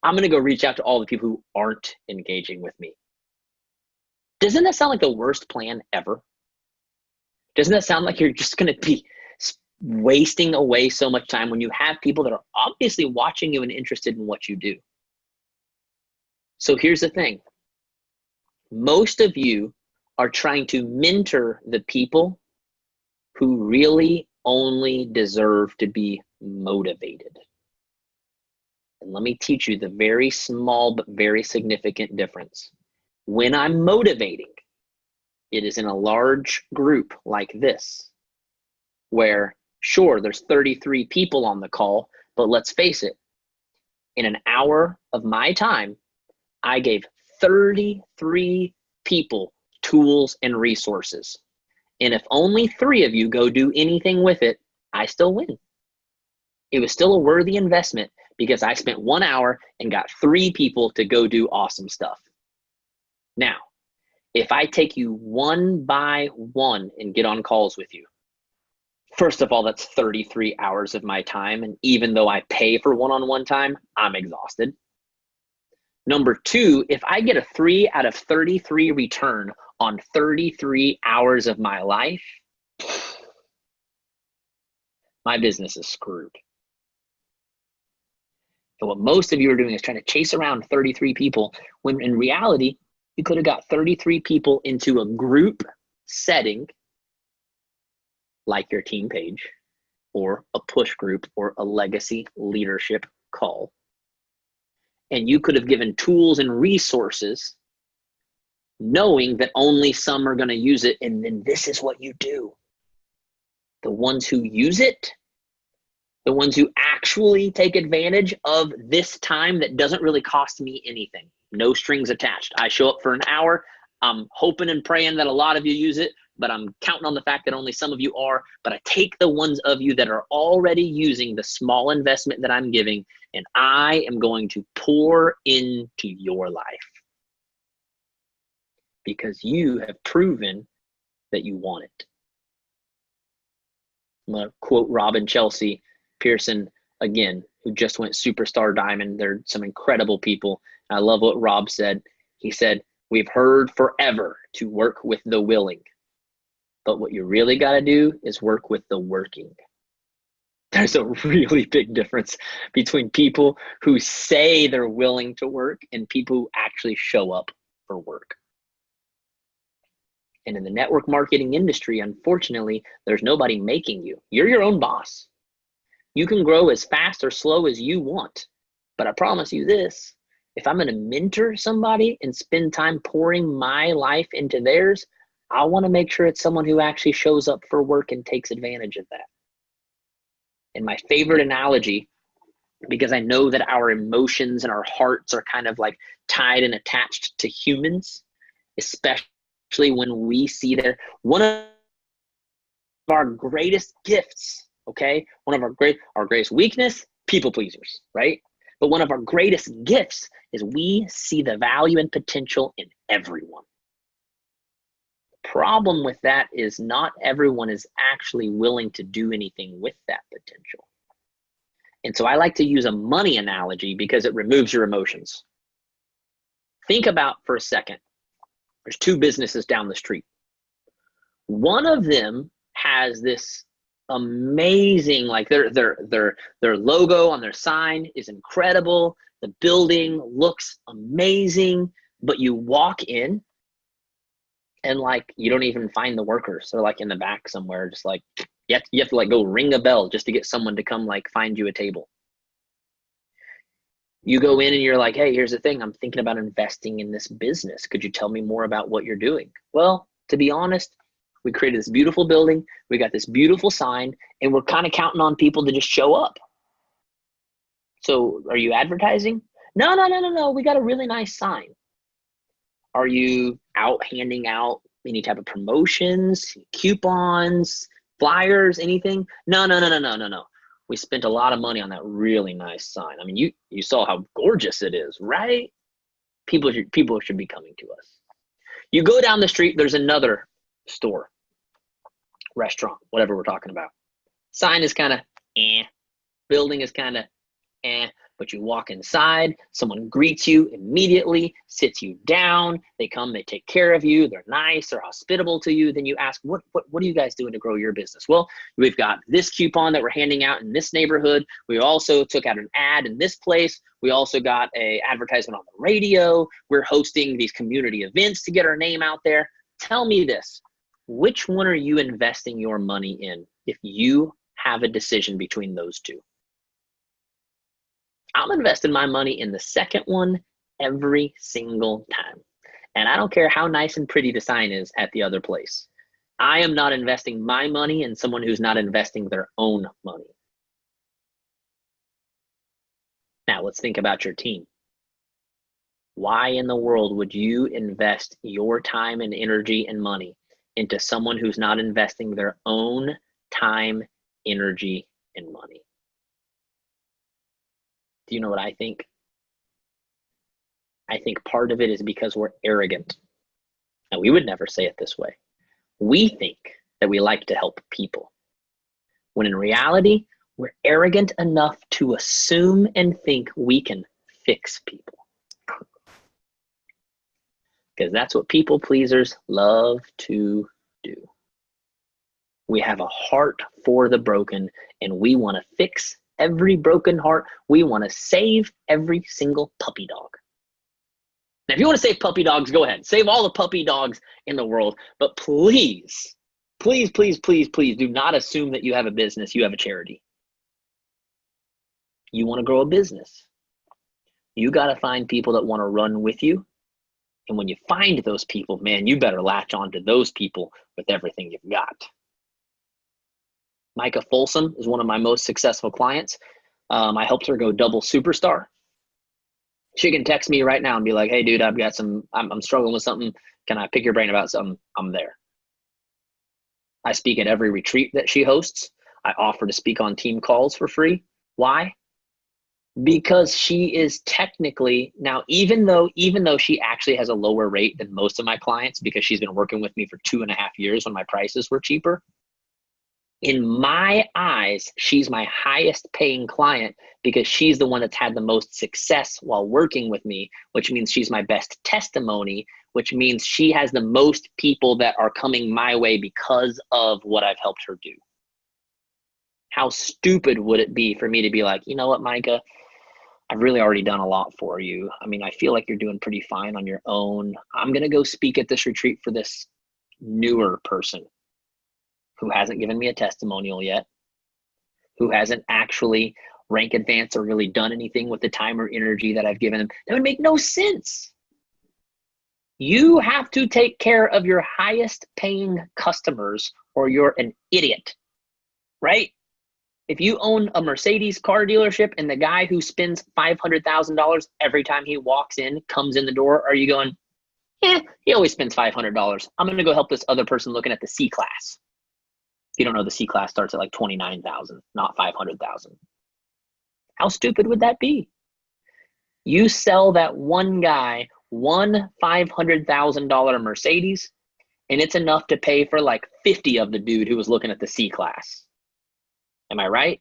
I'm going to go reach out to all the people who aren't engaging with me. Doesn't that sound like the worst plan ever? Doesn't that sound like you're just going to be wasting away so much time when you have people that are obviously watching you and interested in what you do? So here's the thing. Most of you are trying to mentor the people who really only deserve to be motivated. And let me teach you the very small but very significant difference. When I'm motivating, it is in a large group like this. where sure, there's 33 people on the call, but let's face it, in an hour of my time, I gave 33 people tools and resources. And if only 3 of you go do anything with it, I still win. It was still a worthy investment because I spent 1 hour and got 3 people to go do awesome stuff. Now, if I take you one by one and get on calls with you, first of all, that's 33 hours of my time. And even though I pay for one-on-one time, I'm exhausted. Number 2, if I get a 3 out of 33 return on 33 hours of my life, my business is screwed. So what most of you are doing is trying to chase around 33 people when in reality, you could have got 33 people into a group setting like your team page or a push group or a legacy leadership call. And you could have given tools and resources knowing that only some are going to use it. And then this is what you do. The ones who use it, the ones who actually take advantage of this time that doesn't really cost me anything. No strings attached. I show up for an hour. I'm hoping and praying that a lot of you use it, but I'm counting on the fact that only some of you are. But I take the ones of you that are already using the small investment that I'm giving, and I am going to pour into your life because you have proven that you want it. I'm going to quote Robin Chelsea Pearson again, who just went superstar diamond. They're some incredible people. I love what Rob said. He said, "We've heard forever to work with the willing, but what you really got to do is work with the working." There's a really big difference between people who say they're willing to work and people who actually show up for work. And in the network marketing industry, unfortunately, there's nobody making you. You're your own boss. You can grow as fast or slow as you want. But I promise you this, if I'm going to mentor somebody and spend time pouring my life into theirs, I want to make sure it's someone who actually shows up for work and takes advantage of that. And my favorite analogy, because I know that our emotions and our hearts are kind of like tied and attached to humans, especially when we see that one of our greatest gifts, okay, one of our greatest weakness, people pleasers, right? But one of our greatest gifts is we see the value and potential in everyone. The problem with that is not everyone is actually willing to do anything with that potential. And so I like to use a money analogy because it removes your emotions. Think about for a second, there's 2 businesses down the street. One of them has this amazing, like their logo on their sign is incredible. The building looks amazing, but you walk in and like you don't even find the workers. They're like in the back somewhere, just like you have to like go ring a bell just to get someone to come like find you a table. You go in and you're like, "Hey, here's the thing. I'm thinking about investing in this business. Could you tell me more about what you're doing?" Well, to be honest, we created this beautiful building. We got this beautiful sign, and we're kind of counting on people to just show up. So are you advertising? No. We got a really nice sign. Are you out handing out any type of promotions, coupons, flyers, anything? No. We spent a lot of money on that really nice sign. I mean, you saw how gorgeous it is, right? People should be coming to us. You go down the street, there's another store, restaurant, whatever we're talking about. Sign is kind of building is kind of but you walk inside, someone greets you immediately, sits you down, they come, they take care of you, they're nice, they're hospitable to you. Then you ask, what are you guys doing to grow your business? Well, we've got this coupon that we're handing out in this neighborhood. We also took out an ad in this place. We also got a advertisement on the radio. We're hosting these community events to get our name out there. Tell me this, which one are you investing your money in if you have a decision between those 2? I'm investing my money in the second one every single time. And I don't care how nice and pretty the sign is at the other place. I am not investing my money in someone who's not investing their own money. Now let's think about your team. Why in the world would you invest your time and energy and money into someone who's not investing their own time, energy, and money? Do you know what I think? I think part of it is because we're arrogant. And we would never say it this way. We think that we like to help people, when in reality, we're arrogant enough to assume and think we can fix people. Because that's what people pleasers love to do. We have a heart for the broken, and we want to fix every broken heart. We want to save every single puppy dog. Now, if you want to save puppy dogs, go ahead. Save all the puppy dogs in the world. But please, please, please, please, please do not assume that you have a business, you have a charity. You want to grow a business. You got to find people that want to run with you. And when you find those people, man, you better latch on to those people with everything you've got. Micah Folsom is one of my most successful clients. I helped her go double superstar. She can text me right now and be like, hey, dude, I'm struggling with something. Can I pick your brain about something? I'm there. I speak at every retreat that she hosts. I offer to speak on team calls for free. Why? Because she is technically, now, even though she actually has a lower rate than most of my clients, because she's been working with me for 2.5 years when my prices were cheaper, in my eyes, she's my highest paying client because she's the one that's had the most success while working with me, which means she's my best testimony, which means she has the most people that are coming my way because of what I've helped her do. How stupid would it be for me to be like, you know what, Micah, I've really already done a lot for you. I mean, I feel like you're doing pretty fine on your own. I'm going to go speak at this retreat for this newer person who hasn't given me a testimonial yet, who hasn't actually rank advanced or really done anything with the time or energy that I've given them. That would make no sense. You have to take care of your highest paying customers or you're an idiot, right? If you own a Mercedes car dealership and the guy who spends $500,000 every time he walks in, comes in the door, are you going, he always spends $500. I'm going to go help this other person looking at the C-Class. If you don't know, the C-Class starts at like $29,000, not $500,000. How stupid would that be? You sell that one guy one $500,000 Mercedes, and it's enough to pay for like 50 of the dude who was looking at the C-Class. Am I right?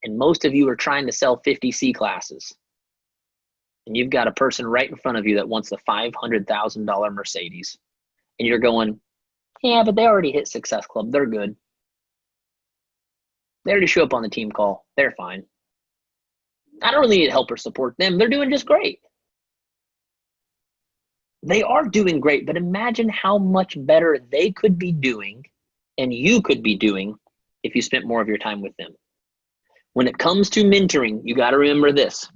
And most of you are trying to sell 50 C-Classes. And you've got a person right in front of you that wants the $500,000 Mercedes. And you're going, yeah, but they already hit Success Club. They're good. They already show up on the team call. They're fine. I don't really need to help or support them. They're doing just great. They are doing great, but imagine how much better they could be doing and you could be doing if you spent more of your time with them. When it comes to mentoring, you got to remember this.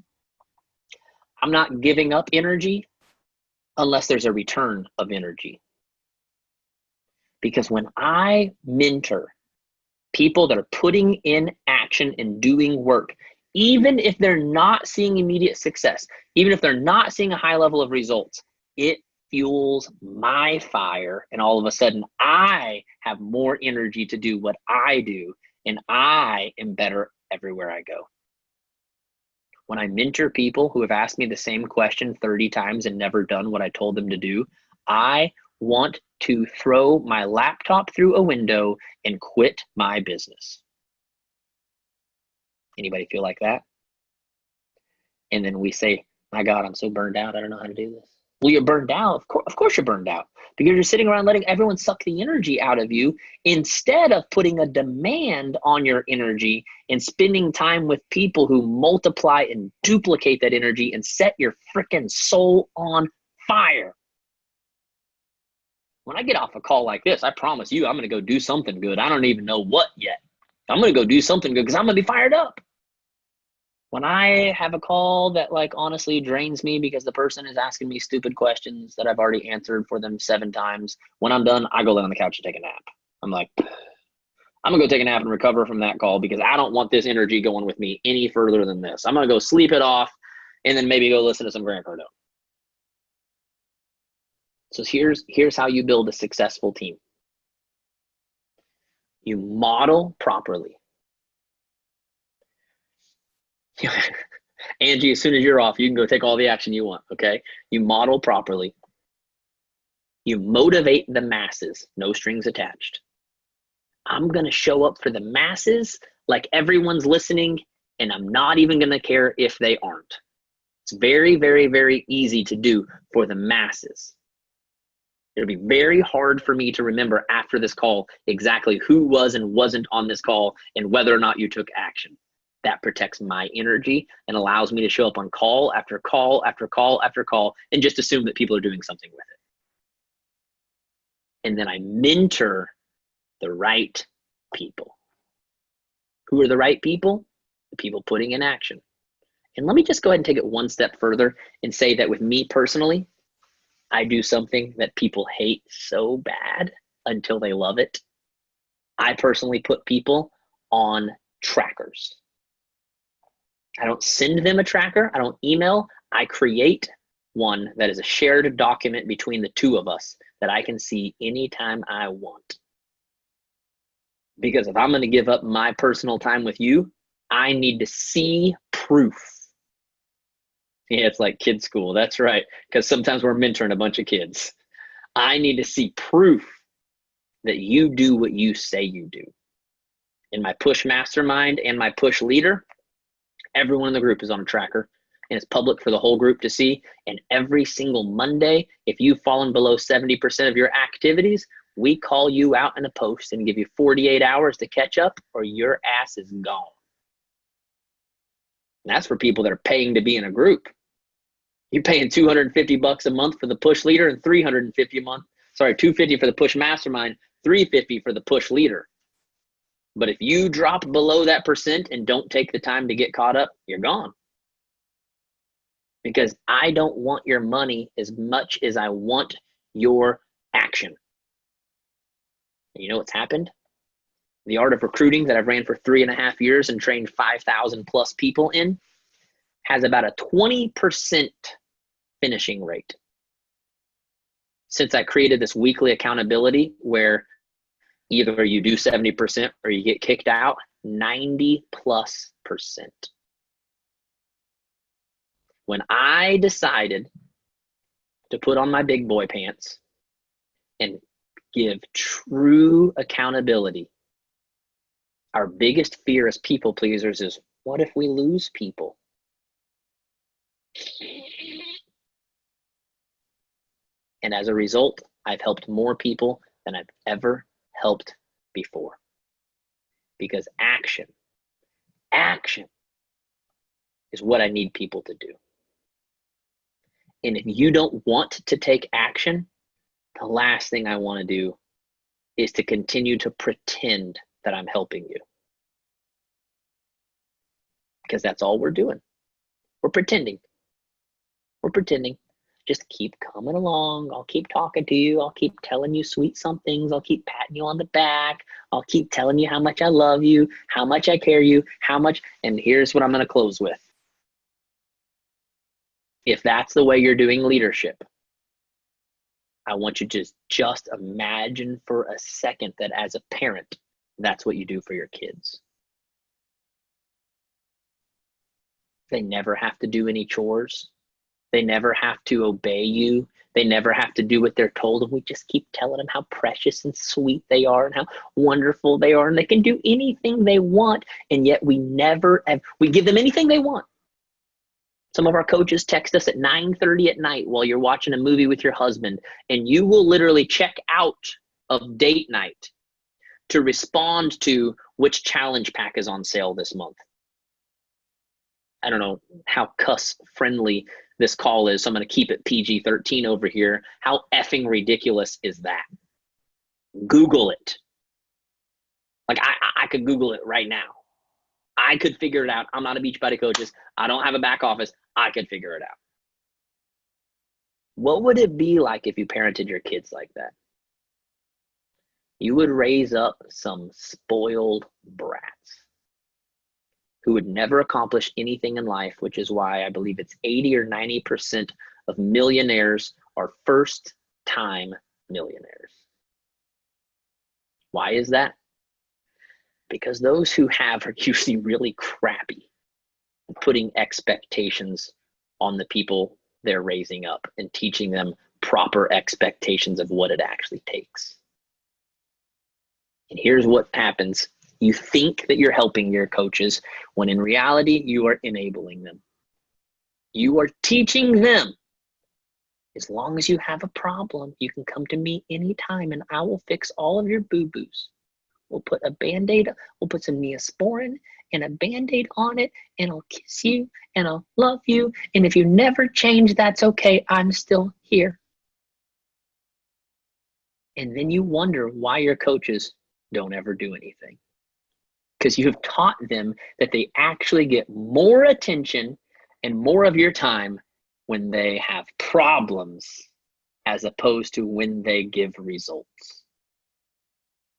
I'm not giving up energy unless there's a return of energy. Because when I mentor people that are putting in action and doing work, even if they're not seeing immediate success, even if they're not seeing a high level of results, it fuels my fire. And all of a sudden, I have more energy to do what I do, and I am better everywhere I go. When I mentor people who have asked me the same question 30 times and never done what I told them to do, I want to throw my laptop through a window and quit my business. Anybody feel like that? And then we say, my God, I'm so burned out. I don't know how to do this. Well, you're burned out. Of course you're burned out, because you're sitting around letting everyone suck the energy out of you instead of putting a demand on your energy and spending time with people who multiply and duplicate that energy and set your freaking soul on fire. When I get off a call like this, I promise you, I'm going to go do something good. I don't even know what yet. I'm going to go do something good because I'm going to be fired up. When I have a call that like honestly drains me because the person is asking me stupid questions that I've already answered for them 7 times, when I'm done, I go lay on the couch and take a nap. I'm like, I'm gonna go take a nap and recover from that call because I don't want this energy going with me any further than this. I'm gonna go sleep it off and then maybe go listen to some Grant Cardone. So here's how you build a successful team. You model properly. Angie, as soon as you're off, you can go take all the action you want, okay? You model properly. You motivate the masses, no strings attached. I'm going to show up for the masses like everyone's listening, and I'm not even going to care if they aren't. It's very, very, very easy to do for the masses. It'll be very hard for me to remember after this call exactly who was and wasn't on this call and whether or not you took action. That protects my energy and allows me to show up on call after call after call after call and just assume that people are doing something with it. And then I mentor the right people. Who are the right people? The people putting in action. And let me just go ahead and take it one step further and say that with me personally, I do something that people hate so bad until they love it. I personally put people on trackers. I don't send them a tracker. I don't email. I create one that is a shared document between the two of us that I can see anytime I want. Because if I'm going to give up my personal time with you, I need to see proof. Yeah, it's like kid school. That's right. Because sometimes we're mentoring a bunch of kids. I need to see proof that you do what you say you do. In my push mastermind and my push leader, everyone in the group is on a tracker and it's public for the whole group to see. And every single Monday, if you've fallen below 70% of your activities, we call you out in a post and give you 48 hours to catch up or your ass is gone. And that's for people that are paying to be in a group. You're paying $250 a month for the push leader and $250 for the push mastermind, $350 for the push leader. But if you drop below that percent and don't take the time to get caught up, you're gone. Because I don't want your money as much as I want your action. And you know what's happened? The Art of Recruiting that I've ran for 3.5 years and trained 5,000 plus people in has about a 20% finishing rate. Since I created this weekly accountability where either you do 70% or you get kicked out, 90+%. When I decided to put on my big boy pants and give true accountability, our biggest fear as people pleasers is, what if we lose people? And as a result, I've helped more people than I've ever helped before. Because action is what I need people to do. And if you don't want to take action, the last thing I want to do is to continue to pretend that I'm helping you. Because that's all we're doing. We're pretending. Just keep coming along. I'll keep talking to you. I'll keep telling you sweet somethings. I'll keep patting you on the back. I'll keep telling you how much I love you, how much I care you, how much. And here's what I'm going to close with. If that's the way you're doing leadership, I want you to just imagine for a second that as a parent, that's what you do for your kids. They never have to do any chores. They never have to obey you. They never have to do what they're told. And we just keep telling them how precious and sweet they are and how wonderful they are. And they can do anything they want. And yet we give them anything they want. Some of our coaches text us at 9:30 at night while you're watching a movie with your husband. And you will literally check out of date night to respond to which challenge pack is on sale this month. I don't know how cuss friendly this call is, so I'm going to keep it PG-13 over here. How effing ridiculous is that? Google it. Like I could Google it right now. I could figure it out. I'm not a Beachbody coaches. I don't have a back office. I could figure it out. What would it be like if you parented your kids like that? You would raise up some spoiled brats who would never accomplish anything in life, which is why I believe it's 80 or 90% of millionaires are first-time millionaires. Why is that? Because those who have are usually really crappy at putting expectations on the people they're raising up and teaching them proper expectations of what it actually takes. And here's what happens. You think that you're helping your coaches when in reality, you are enabling them. You are teaching them. As long as you have a problem, you can come to me anytime and I will fix all of your boo-boos. We'll put a Band-Aid, we'll put some Neosporin and a Band-Aid on it, and I'll kiss you and I'll love you. And if you never change, that's okay. I'm still here. And then you wonder why your coaches don't ever do anything. Because you have taught them that they actually get more attention and more of your time when they have problems as opposed to when they give results.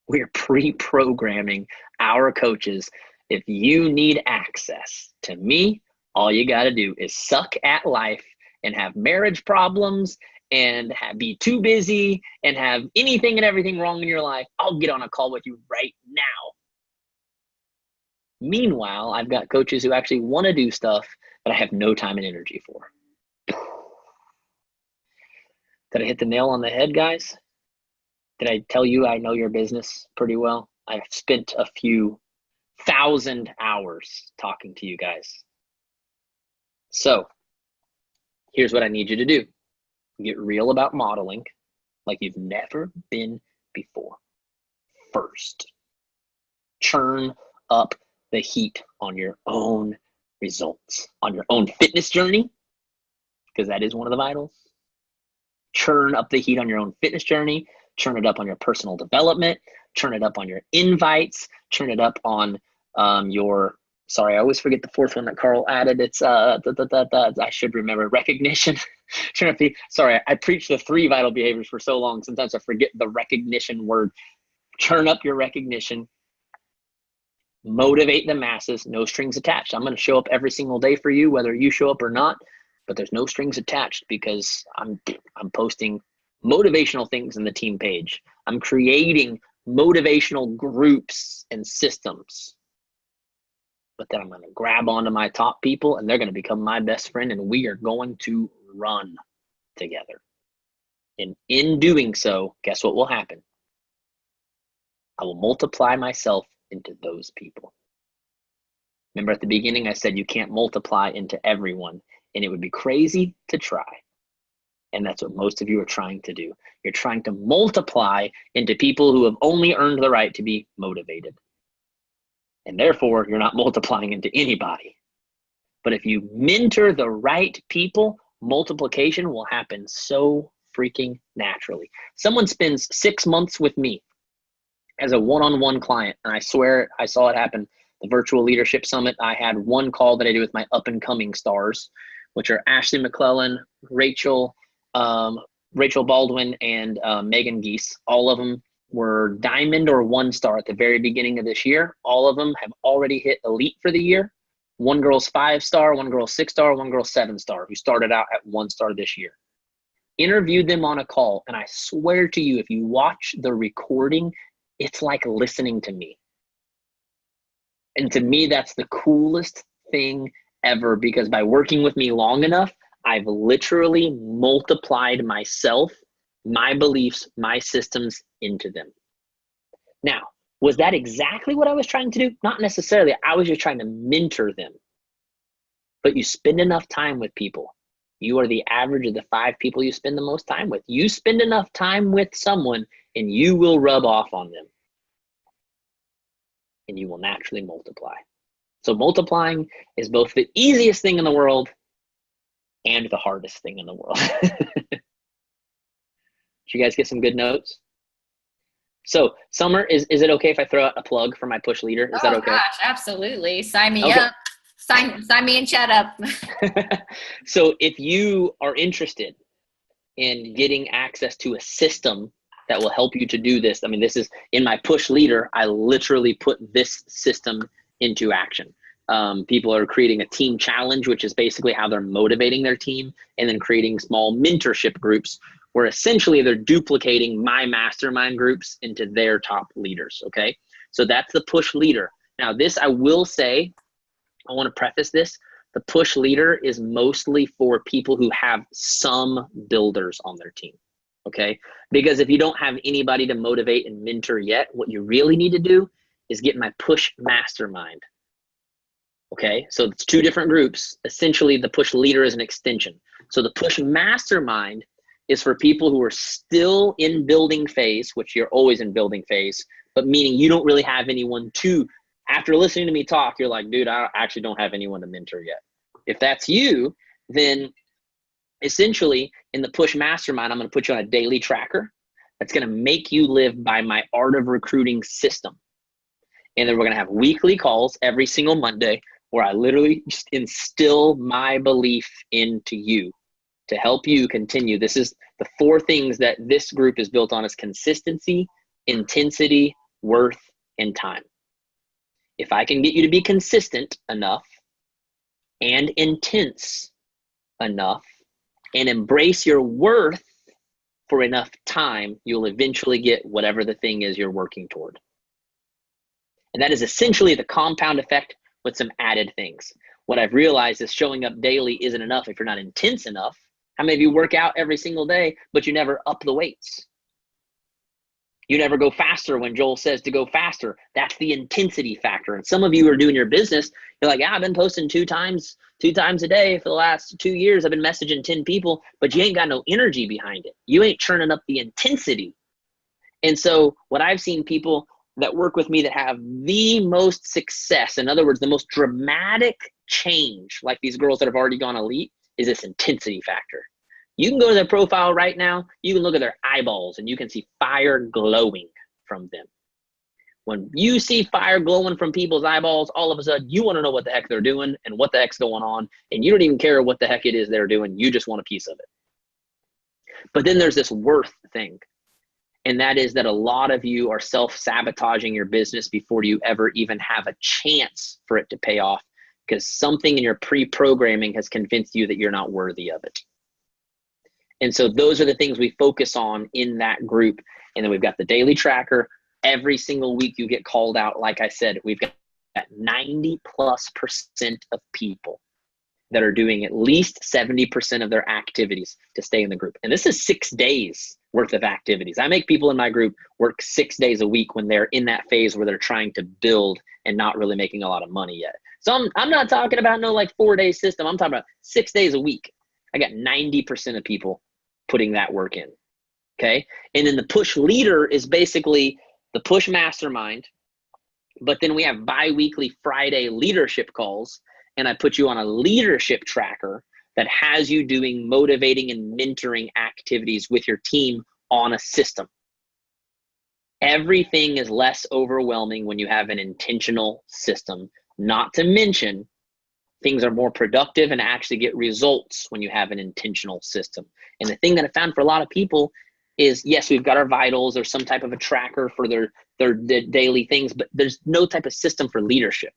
We're pre-programming our coaches. If you need access to me, all you got to do is suck at life and have marriage problems and be too busy and have anything and everything wrong in your life. I'll get on a call with you right now. Meanwhile, I've got coaches who actually want to do stuff that I have no time and energy for. Did I hit the nail on the head, guys? Did I tell you I know your business pretty well? I've spent a few thousand hours talking to you guys. So here's what I need you to do. Get real about modeling like you've never been before. First, churn up the heat on your own results, on your own fitness journey, because that is one of the vitals. Churn up the heat on your own fitness journey, churn it up on your personal development, churn it up on your invites, churn it up on sorry, I always forget the fourth one that Carl added. It's, I should remember, recognition. Sorry, I preached the 3 vital behaviors for so long, sometimes I forget the recognition word. Churn up your recognition. Motivate the masses, no strings attached. I'm going to show up every single day for you, whether you show up or not, but there's no strings attached because I'm posting motivational things in the team page. I'm creating motivational groups and systems. But then I'm going to grab onto my top people and they're going to become my best friend and we are going to run together. And in doing so, guess what will happen? I will multiply myself into those people. Remember at the beginning, I said you can't multiply into everyone, and it would be crazy to try. And that's what most of you are trying to do. You're trying to multiply into people who have only earned the right to be motivated. And therefore, you're not multiplying into anybody. But if you mentor the right people, multiplication will happen so freaking naturally. Someone spends 6 months with me as a one-on-one client, and I swear I saw it happen. The Virtual Leadership Summit, I had one call that I did with my up-and-coming stars, which are Ashley McClellan, Rachel Baldwin, and Megan Geese. All of them were diamond or 1-star at the very beginning of this year. All of them have already hit elite for the year. One girl's 5-star, one girl's 6-star, one girl's 7-star, who started out at 1-star this year. Interviewed them on a call, and I swear to you, if you watch the recording, it's like listening to me. And to me, that's the coolest thing ever, because by working with me long enough, I've literally multiplied myself, my beliefs, my systems into them. Now, was that exactly what I was trying to do? Not necessarily. I was just trying to mentor them. But you spend enough time with people. You are the average of the 5 people you spend the most time with. You spend enough time with someone and you will rub off on them. And you will naturally multiply. So multiplying is both the easiest thing in the world and the hardest thing in the world. Did you guys get some good notes? So Summer, is it okay if I throw out a plug for my push leader? Is that Oh okay? gosh, absolutely. Sign me Okay. up. Sign me and chat up. So if you are interested in getting access to a system that will help you to do this, I mean, this is in my push leader, I literally put this system into action. People are creating a team challenge, which is basically how they're motivating their team, and then creating small mentorship groups where essentially they're duplicating my mastermind groups into their top leaders. Okay. So that's the push leader. Now, this, I will say, I want to preface this. The push leader is mostly for people who have some builders on their team. Okay. Because if you don't have anybody to motivate and mentor yet, what you really need to do is get my push mastermind. Okay. So it's two different groups. Essentially, the push leader is an extension. So the push mastermind is for people who are still in building phase, which you're always in building phase, but meaning you don't really have anyone to, after listening to me talk, you're like, dude, I actually don't have anyone to mentor yet. If that's you, then essentially in the push mastermind, I'm going to put you on a daily tracker that's going to make you live by my art of recruiting system. And then we're going to have weekly calls every single Monday where I literally just instill my belief into you to help you continue. This is the 4 things that this group is built on: is consistency, intensity, worth, and time. If I can get you to be consistent enough and intense enough and embrace your worth for enough time, you'll eventually get whatever the thing is you're working toward. And that is essentially the compound effect with some added things. What I've realized is showing up daily isn't enough if you're not intense enough. How many of you work out every single day, but you never up the weights? You never go faster when Joel says to go faster. That's the intensity factor. And some of you are doing your business. You're like, yeah, I've been posting two times a day for the last 2 years. I've been messaging 10 people, but you ain't got no energy behind it. You ain't churning up the intensity. And so what I've seen people that work with me that have the most success, in other words, the most dramatic change, like these girls that have already gone elite, is this intensity factor. You can go to their profile right now. You can look at their eyeballs and you can see fire glowing from them. When you see fire glowing from people's eyeballs, all of a sudden you want to know what the heck they're doing and what the heck's going on. And you don't even care what the heck it is they're doing. You just want a piece of it. But then there's this worth thing. And that is that a lot of you are self-sabotaging your business before you ever even have a chance for it to pay off, because something in your pre-programming has convinced you that you're not worthy of it. And so those are the things we focus on in that group. And then we've got the daily tracker. Every single week you get called out. Like I said, we've got 90+% of people that are doing at least 70% of their activities to stay in the group. And this is 6 days worth of activities. I make people in my group work 6 days a week when they're in that phase where they're trying to build and not really making a lot of money yet. So I'm not talking about no like 4-day system. I'm talking about 6 days a week. I got 90% of people putting that work in. Okay. And then the push leader is basically the push mastermind, but then we have bi-weekly Friday leadership calls. And I put you on a leadership tracker that has you doing motivating and mentoring activities with your team on a system. Everything is less overwhelming when you have an intentional system, not to mention things are more productive and actually get results when you have an intentional system. And the thing that I found for a lot of people is, yes, we've got our vitals or some type of a tracker for their daily things, but there's no type of system for leadership.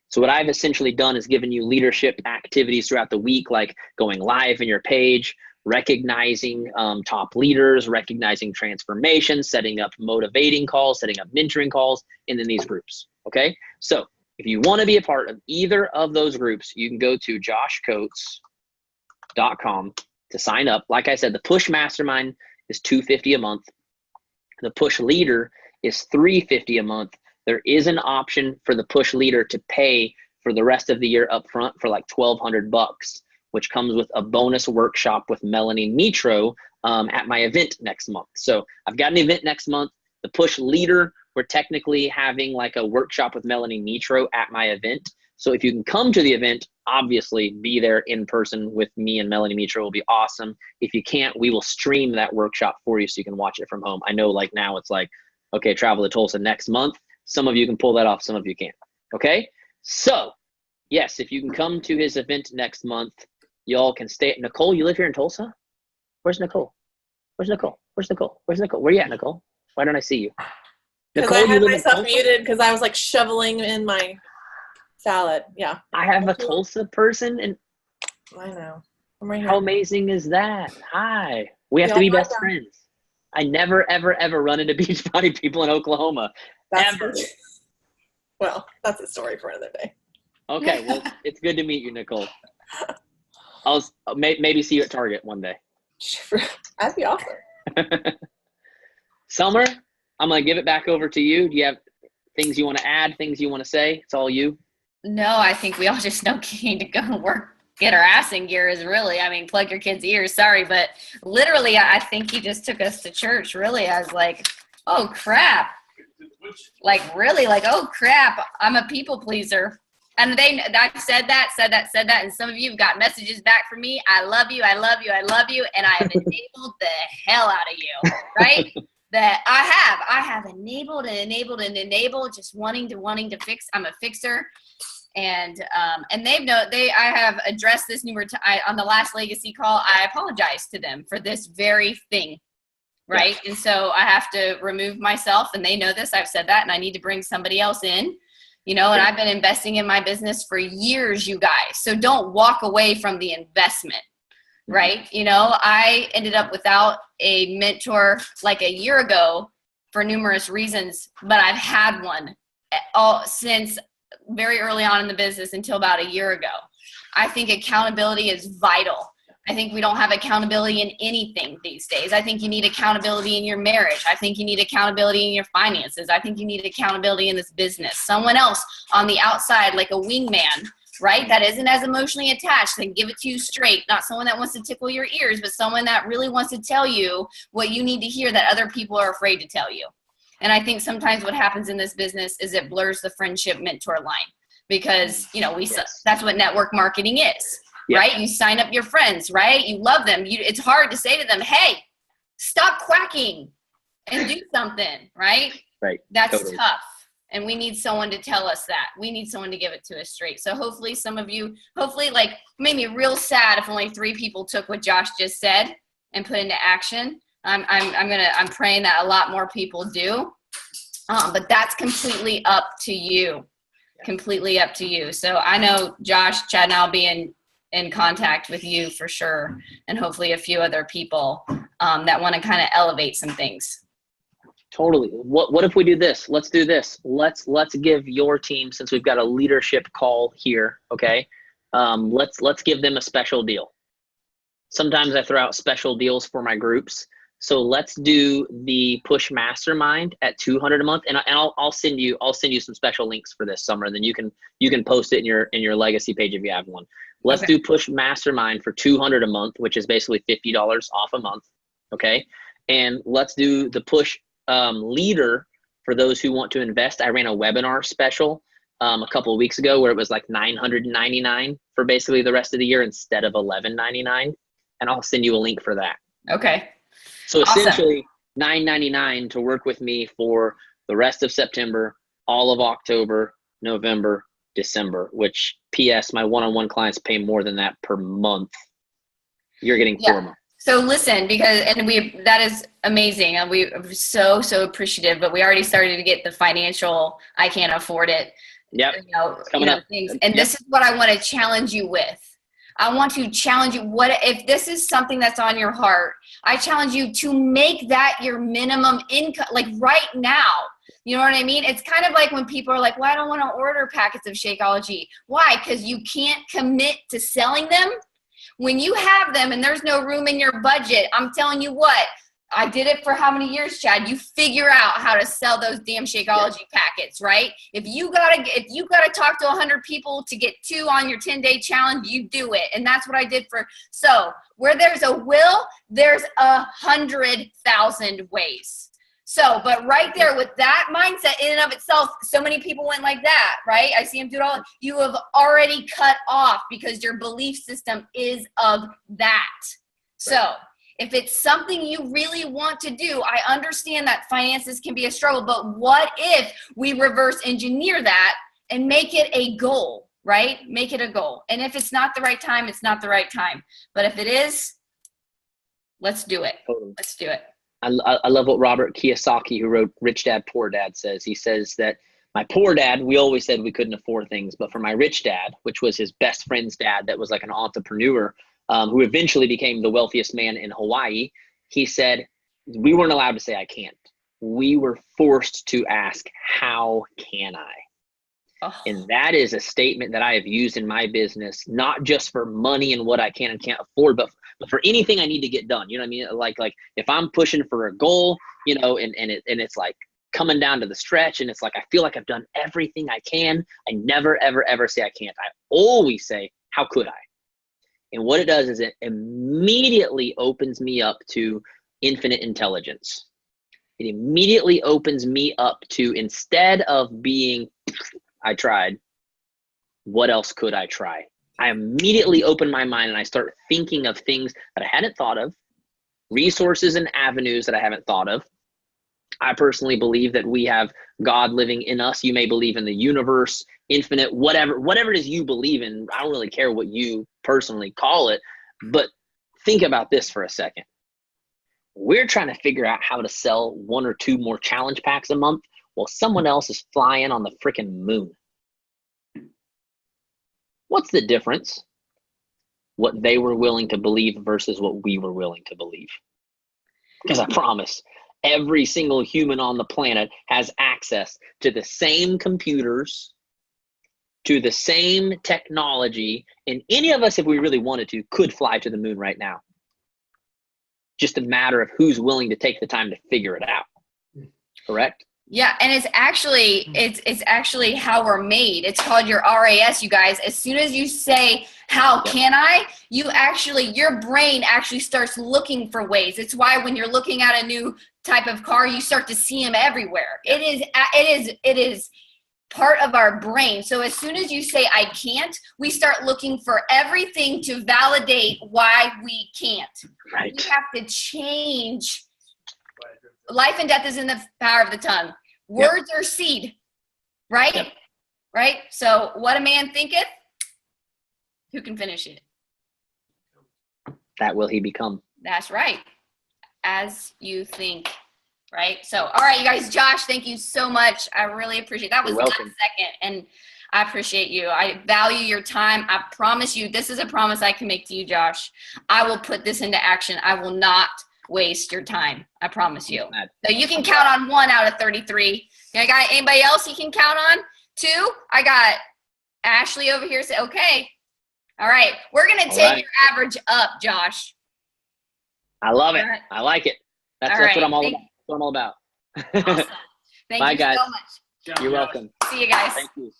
So what I've essentially done is given you leadership activities throughout the week, like going live in your page, recognizing top leaders, recognizing transformation, setting up motivating calls, setting up mentoring calls, and then these groups. Okay. So if you want to be a part of either of those groups, you can go to joshcoates.com to sign up. Like I said, the push mastermind is $250 a month. The push leader is $350 a month. There is an option for the push leader to pay for the rest of the year up front for like $1,200, which comes with a bonus workshop with Melanie Mitro at my event next month. So I've got an event next month. The push leader, we're technically having like a workshop with Melanie Mitro at my event. So if you can come to the event, obviously be there in person with me and Melanie Mitro will be awesome. If you can't, we will stream that workshop for you so you can watch it from home. I know like now it's like Okay, travel to Tulsa next month. Some of you can pull that off, some of you can't. Okay, so yes, if you can come to his event next month, y'all can stay. Nicole, you live here in Tulsa? Where's Nicole? Where's Nicole? Where's Nicole? Where's Nicole? Where you at, Nicole? Why don't I see you? Because I had myself muted because I was like shoveling in my salad. Yeah. I have a Tulsa person, and I know. I'm right here. How amazing is that? Hi. We have to be best friends. I never, ever, ever run into Beachbody people in Oklahoma. Ever. Well, that's a story for another day. Okay. Well, it's good to meet you, Nicole. I'll maybe see you at Target one day. That'd be awesome. Summer, I'm going to give it back over to you. Do you have things you want to add, things you want to say? It's all you. No, I think we all just know need to go and work. Get our ass in gear is really, I mean, plug your kids' ears. Sorry, but literally, I think he just took us to church really as like, oh, crap. Like, really, like, oh, crap, I'm a people pleaser. And I've said that, and some of you have got messages back from me. I love you, I love you, I love you, and I have enabled the hell out of you, right? That I have enabled, just wanting to fix. I'm a fixer. And I have addressed this on the last legacy call. I apologize to them for this very thing, right? Yeah. And so I have to remove myself, and they know this. I've said that, and I need to bring somebody else in, and I've been investing in my business for years, you guys. So don't walk away from the investment, right? I ended up without a mentor like a year ago for numerous reasons, but I've had one since very early on in the business until about a year ago. I think accountability is vital. I think we don't have accountability in anything these days. I think you need accountability in your marriage. I think you need accountability in your finances. I think you need accountability in this business. Someone else on the outside, like a wingman, right? That isn't as emotionally attached and give it to you straight. Not someone that wants to tickle your ears, but someone that really wants to tell you what you need to hear that other people are afraid to tell you. And I think sometimes what happens in this business is it blurs the friendship mentor line because, that's what network marketing is, right? You sign up your friends, right? You love them. It's hard to say to them, hey, stop quacking and do something, right? Right. That's totally tough. And we need someone to tell us that. We need someone to give it to us straight. So hopefully some of you, like, made me real sad if only 3 people took what Josh just said and put into action. I'm praying that a lot more people do, but that's completely up to you, So I know Josh, Chad, and I'll be in contact with you for sure. And hopefully a few other people, that want to kind of elevate some things. Totally. What if we do this? Let's do this. Let's give your team, since we've got a leadership call here. Okay. Let's give them a special deal. Sometimes I throw out special deals for my groups. So let's do the Push Mastermind at $200 a month, and I'll send you some special links for this summer. And then you can post it in your legacy page if you have one. Let's do Push Mastermind for $200 a month, which is basically $50 off a month. Okay, and let's do the Push Leader for those who want to invest. I ran a webinar special a couple of weeks ago where it was like $999 for basically the rest of the year instead of $1199, and I'll send you a link for that. Okay. So essentially $999 to work with me for the rest of September, all of October, November, December, which PS, my one-on-one clients pay more than that per month. You're getting 4 months. So listen, that is amazing. And we're so appreciative, but we already started to get the financial, I can't afford it. Yep. It's coming up. Things. And this is what I want to challenge you with. I want to challenge you. What if this is something that's on your heart? I challenge you to make that your minimum income, like right now. You know what I mean? It's kind of like when people are like, well, I don't want to order packets of Shakeology. Why? Because you can't commit to selling them. When you have them and there's no room in your budget, I'm telling you what, I did it for how many years, Chad? You figure out how to sell those damn Shakeology packets, right? If you gotta talk to 100 people to get 2 on your 10-day challenge, you do it. And that's what I did so where there's a will, there's 100,000 ways. So, but right there with that mindset in and of itself, so many people went like that, right? I see them do it all. You have already cut off because your belief system is of that. So If it's something you really want to do, I understand that finances can be a struggle, but what if we reverse engineer that and make it a goal, right? Make it a goal. And if it's not the right time, it's not the right time. But if it is, let's do it. Totally. Let's do it. I love what Robert Kiyosaki, who wrote Rich Dad, Poor Dad, says. He says that my poor dad, we always said we couldn't afford things, but for my rich dad, which was his best friend's dad that was like an entrepreneur, who eventually became the wealthiest man in Hawaii, he said, we weren't allowed to say I can't. We were forced to ask, how can I? Oh. And that is a statement that I have used in my business, not just for money and what I can and can't afford, but for anything I need to get done. You know what I mean? Like if I'm pushing for a goal, you know, and it's like coming down to the stretch, and it's like I feel like I've done everything I can. I never, ever, ever say I can't. I always say, how could I? And what it does is it immediately opens me up to infinite intelligence. It immediately opens me up to, instead of being, I tried, what else could I try? I immediately open my mind and I start thinking of things that I hadn't thought of, resources and avenues that I haven't thought of. I personally believe that we have God living in us. You may believe in the universe, infinite, whatever it is you believe in. I don't really care what you personally call it, but think about this for a second. We're trying to figure out how to sell 1 or 2 more challenge packs a month while someone else is flying on the freaking moon. What's the difference? What they were willing to believe versus what we were willing to believe. Because I promise, every single human on the planet has access to the same computers, to the same technology, and any of us, if we really wanted to, could fly to the moon right now. Just a matter of who's willing to take the time to figure it out. Correct? Yeah, and it's actually how we're made. It's called your RAS, you guys. As soon as you say, how can I, your brain actually starts looking for ways. It's why when you're looking at a new type of car, you start to see them everywhere. It is part of our brain. So as soon as you say, I can't, we start looking for everything to validate why we can't. Right. We have to change. Life and death is in the power of the tongue. Words are seed, right? Yep. Right? So what a man thinketh, who can finish it? That will he become. That's right. As you think, right? So, all right, you guys, Josh, thank you so much. I really appreciate it. That was 1 second, and I appreciate you. I value your time. I promise you, this is a promise I can make to you, Josh. I will put this into action. I will not waste your time. I promise you. So you can count on 1 out of 33. I got anybody else you can count on? 2. I got Ashley over here. Say, okay. All right. We're going to take your average up, Josh. I love it. I like it. That's what I'm all about. That's what I'm all about. Awesome. Thank you guys. so much. You're welcome. See you guys. Thank you.